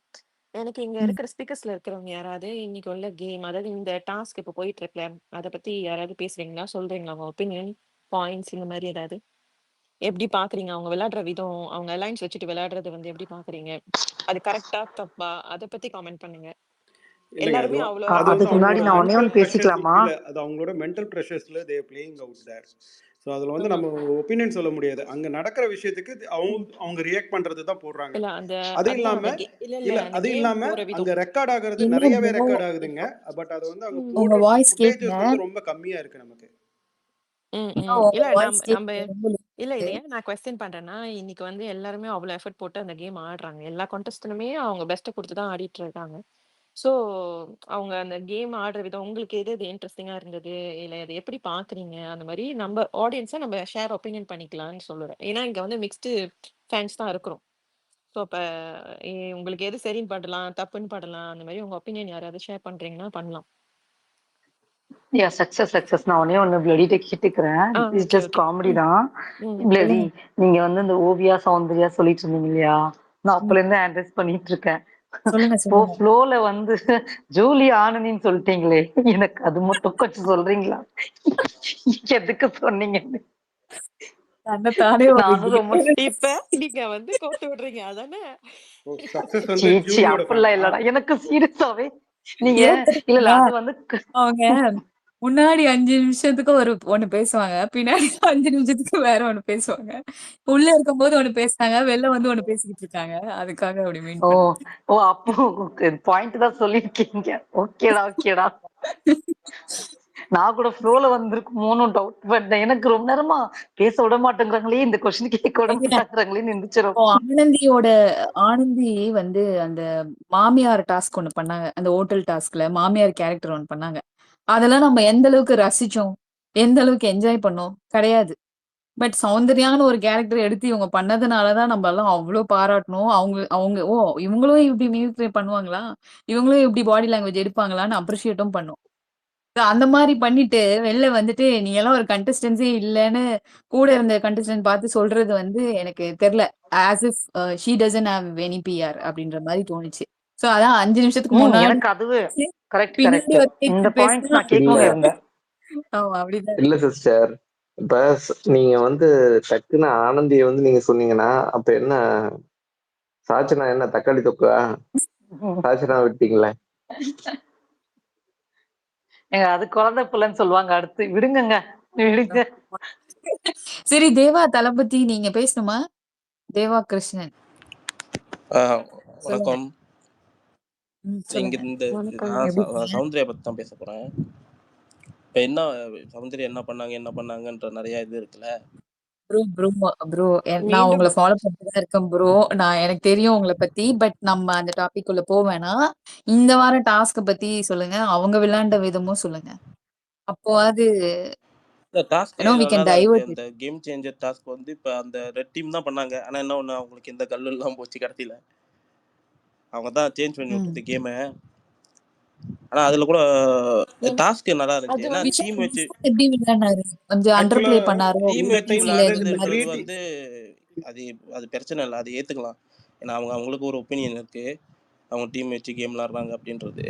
எனக்கு இங்க ம். இருக்கிற ஸ்பீக்கர்ஸ்ல இருக்கிறவங்க யாராவது இன்னைக்கு உள்ள கேம், அதாவது இந்த டாஸ்க் இப்போ போயிட்டு இருக்குல்ல, அத பத்தி யாராவது பேசுறீங்களா? சொல்றீங்களா உங்க ஒப்பீனியன், பாயிண்ட்ஸ் இந்த மாரி ஏதாவது? எப்படி பாக்குறீங்க? அவங்க விளையாடுற விதம், அவங்க அலைன்ஸ் வச்சுட்டு விளையாடுறது வந்து எப்படி பாக்குறீங்க? அது கரெக்ட்டா? தப்பா? அத பத்தி காமெண்ட் பண்ணுங்க. இல்லைங்க. எல்லாருமே அவ்ளோ அது வந்து அதுக்கு முன்னாடி அவங்களோட நான் ஒண்ணே மென்டல் ஒண்ணு ப்ரெஷர்ஸ். பேசிக்கலாமா? இல்ல அது அவங்களோட மென்டல் ப்ரெஷர்ஸ்ல they playing out there. So அதில் வந்து நம்ம ஒப்பீனியன் சொல்ல முடியாது. அங்கே நடக்கிற விஷயத்துக்கு அவங்க ம். அவங்க ரியாக்ட் பண்ணுறது தான் போடுறாங்க. இல்ல அது அதுதான் அந்த இல்லாமல் இல்ல அந்த அது கேம் இல்லாமல் போற விதம். அங்கே ரெக்கார்ட் ஆகிறது இல்ல நிறையவே ப்ரோ. ரெக்கார்ட் ஆகுதுங்க. பட் அது வந்து அங்கே ம். உங்க போடுற வாய்ஸ் கேட்கல. ஃபுட்டேஜஸ் வந்து ரொம்ப கம்மியாக இருக்குது நமக்கு. ப்ரோ உங்க இல்ல வாய்ஸ் நம்ப கேட்கல. ரொம்ப இல்ல லோ இத ஏன் நான் கொஸ்டின் பண்றேன்னா, இன்னைக்கு வந்து எல்லாருமே அவ்ளோ எஃபோர்ட் போட்டு அந்த கேம் ஆடுறாங்க. எல்லா கான்டெஸ்டன்ட்டுமே அவங்க பெஸ்ட்ட குடுத்து தான் ஆடிட்டு இருக்காங்க. ஸோ அவங்க அந்த கேம் ஆடுற விதம் உங்களுக்கு எது எது இன்ட்ரஸ்டிங்கா இருந்தது? இல்ல அத எப்படி பார்க்குறீங்க? அந்த மாரி நம்ம ஆடியன்ஸா நம்ம ஷேர் ஒப்பீனியன் பண்ணிக்கலாம்னு சொல்லுறேன். ஏன்னா இங்க வந்து மிக்ஸ்டு ஃபேன்ஸ் தான் இருக்கிறோம். ஸோ அப்ப உங்களுக்கு எது சரின்னு படலாம், தப்புன்னு படலாம். அந்த மாரி உங்க ஒப்பீனியன் யாராவது ஷேர் பண்றீங்கன்னா பண்ணலாம். சக்சஸ் நான் ஒன்னே ஒண்ணு பிளடிட்ட கேட்டுக்கிறேன். It's okay, just okay. Comedy ம், தான். ம். பிளடி, சொல்லுங்க. நீங்க வந்து இந்த ஓவியா சௌந்தர்யா சொல்லிட்டு இருந்தீங்க இல்லையா? நான் ம். அப்பல இருந்து அட்ரஸ் பண்ணிட்டு இருக்கேன். சொல்லுங்க, இப்போ சொல்லுங்க. ஃப்ளோல வந்து ஜூலி ஆனந்தின்னு சொல்லிட்டீங்களே, எனக்கு அது மட்டும் கொஞ்சம் சொல்றீங்களா? எதுக்கு சொன்னீங்கன்னு? தன்னைத்தானே ஒரு நானும் ரொம்ப இப்ப நீங்க வந்து கோத்து விடுறீங்க. அதானே? ஓ, சக்ஸஸ் வந்து சீச்சி ஜூலியோட அப்படிலாம் ஃபேனா? இல்லடா. எனக்கு சீரியஸாவே நீங்க ஏன் இல்ல தெரியுமா? அது வந்து அவங்க முன்னாடி 5 நிமிஷத்துக்கு ஒண்ணு பேசுவாங்க. பின்னாடி 5 நிமிஷத்துக்கு வேற ஒண்ணு பேசுவாங்க. உள்ள இருக்கும்போது ஒண்ணு பேசுனாங்க. வெளில வந்து ஒண்ணு பேசிக்கிட்டு இருக்காங்க. அதுக்காக அப்படி மீன் ஓ பண்ணேன். ஓ அப்போ பாயிண்ட் தான் சொல்லியிருக்கீங்க. ஓகேடா. நான் கூட ஃப்ளோல வந்திருக்குமோன்னு டவுட் பட்டேன். எனக்கு ரொம்ப நேரமா பேச விட மாட்டேங்கிறாங்களே, இந்த கொஸ்டின் கேட்க விட ஏங்க மாட்டேங்கிறாங்களேன்னு இருந்துச்சு. இப்போ ஆனந்தி வந்து அந்த மாமியார் டாஸ்க் ஒண்ணு பண்ணாங்க. அந்த ஹோட்டல் டாஸ்க்ல மாமியார் கேரக்டர் ஒண்ணு பண்ணாங்க. அதெல்லாம் நம்ம எந்த அளவுக்கு ரசிச்சோம்? எந்த அளவுக்கு என்ஜாய் பண்ணோம்? கிடையாது. பட் சௌந்தர்யான்னு ஒரு கேரக்டர் எடுத்து இவங்க பண்ணதுனால தான் நம்ம எல்லாம் அவ்ளோ பாராட்டணும். அவங்க அவங்க ஓ! இவங்களும் இப்படி மிமிக்ரி பண்ணுவாங்களா? இவங்களும் இப்படி பாடி லாங்குவேஜ் எடுப்பாங்களான்னு அப்ரிஷியேட்டும் பண்ணோம். அந்த மாரி பண்ணிட்டு வெளில வந்துட்டு நீ எல்லாம் ஒரு கண்டஸ்டன்ஸே இல்லன்னு கூட இருந்த கண்டஸ்டன்ட் பார்த்து சொல்றது வந்து எனக்கு தெரியல. As if she doesn't have any PR அப்படின்ற மாரி தோணுச்சு. சோ அதான் 5 நிமிஷத்துக்கு முன்னாடி எனக்கு அதுவே பின்னாடி கரெக்ட். ஒரு இந்த கேரக்டர் பாயிண்ட் பேசினா நான் இல்ல கேட்கணும்னு இருந்தேன். ஆமா அப்படிதான். இல்ல சிஸ்டர். இப்ப நீங்க வந்து டக்குன்னு ஆனந்தியை வந்து நீங்க சொன்னீங்கன்னா அப்ப என்ன சாச்சனா என்ன தக்காளி தொக்கா? சாச்சனா விட்டீங்களே. ஏங்க அது குழந்தை பிள்ளைன்னு சொல்லுவாங்க. அடுத்து விடுங்க. சரி தேவா தளபதி நீங்க பேசணுமா? தேவா கிருஷ்ணன் சொல்லுங்க. வணக்கம். இங்க சொல்லுங்க. இந்த வணக்கம். நான் எப்படி இருக்கீங்க? சௌந்தர்யா பத்தி தான் பேச போறேன். இப்ப என்ன சௌந்தர்யா என்ன பண்ணாங்கன்ற நிறைய இது இருக்குல்ல. ப்ரோ நான் மீண்டும் உங்கள ஃபாலோ பண்ணிட்டு தான் இருக்கேன் ப்ரோ. எனக்கு தெரியும் உங்கள பத்தி. பட் நம்ம அந்த டாபிக் உள்ள வேணாம். இந்த வாரம் டாஸ்க்க பத்தி சொல்லுங்க. அவங்க விளையாண்ட விதமும் சொல்லுங்க. அப்போ அது இந்த டாஸ்க் வி நல்லா கேன் தான் இருக்கு. டைவர்ட் அந்த இட். கேம் சேஞ்சர் டாஸ்க் வந்து இப்ப அந்த ரெட் டீம் தான் பண்ணாங்க. ஆனா என்ன ஒண்ணு அவங்களுக்கு எந்த கல்லு எல்லாம் போச்சு கடைசியில. அவங்க தான் சேஞ்ச் பண்ணி ம். விட்டது கேமை. ஆனா அதுல கூட டாஸ்க் நல்லா அது இருந்துச்சு. ஏன்னா வந்து விஷால் டீம் வச்சு எப்படி விளையாடுனாரு? கொஞ்சம் அண்டர் ஆக்சுவலா ப்ளே பண்ணாரோ? டீம் இந்த வச்சு டீம் ஈஸியில வந்து எதுவும் த்ரீ விளையாடுறதுன்றது டீம். வந்து அது அது பிரச்சனை இல்லை. அது ஏத்துக்கலாம். ஏன்னா அவங்களுக்கு ஒரு ஒப்பீனியன் இருக்கு. அவங்க டீம் வச்சு கேம் விளையாடுறாங்க அப்படின்றது.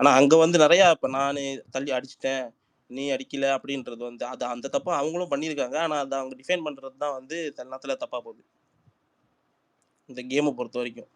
ஆனா அங்க வந்து நிறைய இப்ப நானு தள்ளி அடிச்சிட்டேன், நீ அடிக்கல அப்படின்றது வந்து அது அந்த தப்பா அவங்களும் பண்ணியிருக்காங்க. ஆனா அதை அவங்க டிஃபைன் பண்றது தான் வந்து சில நேரத்துல தப்பா போகுது இந்த கேமை பொறுத்த வரைக்கும்.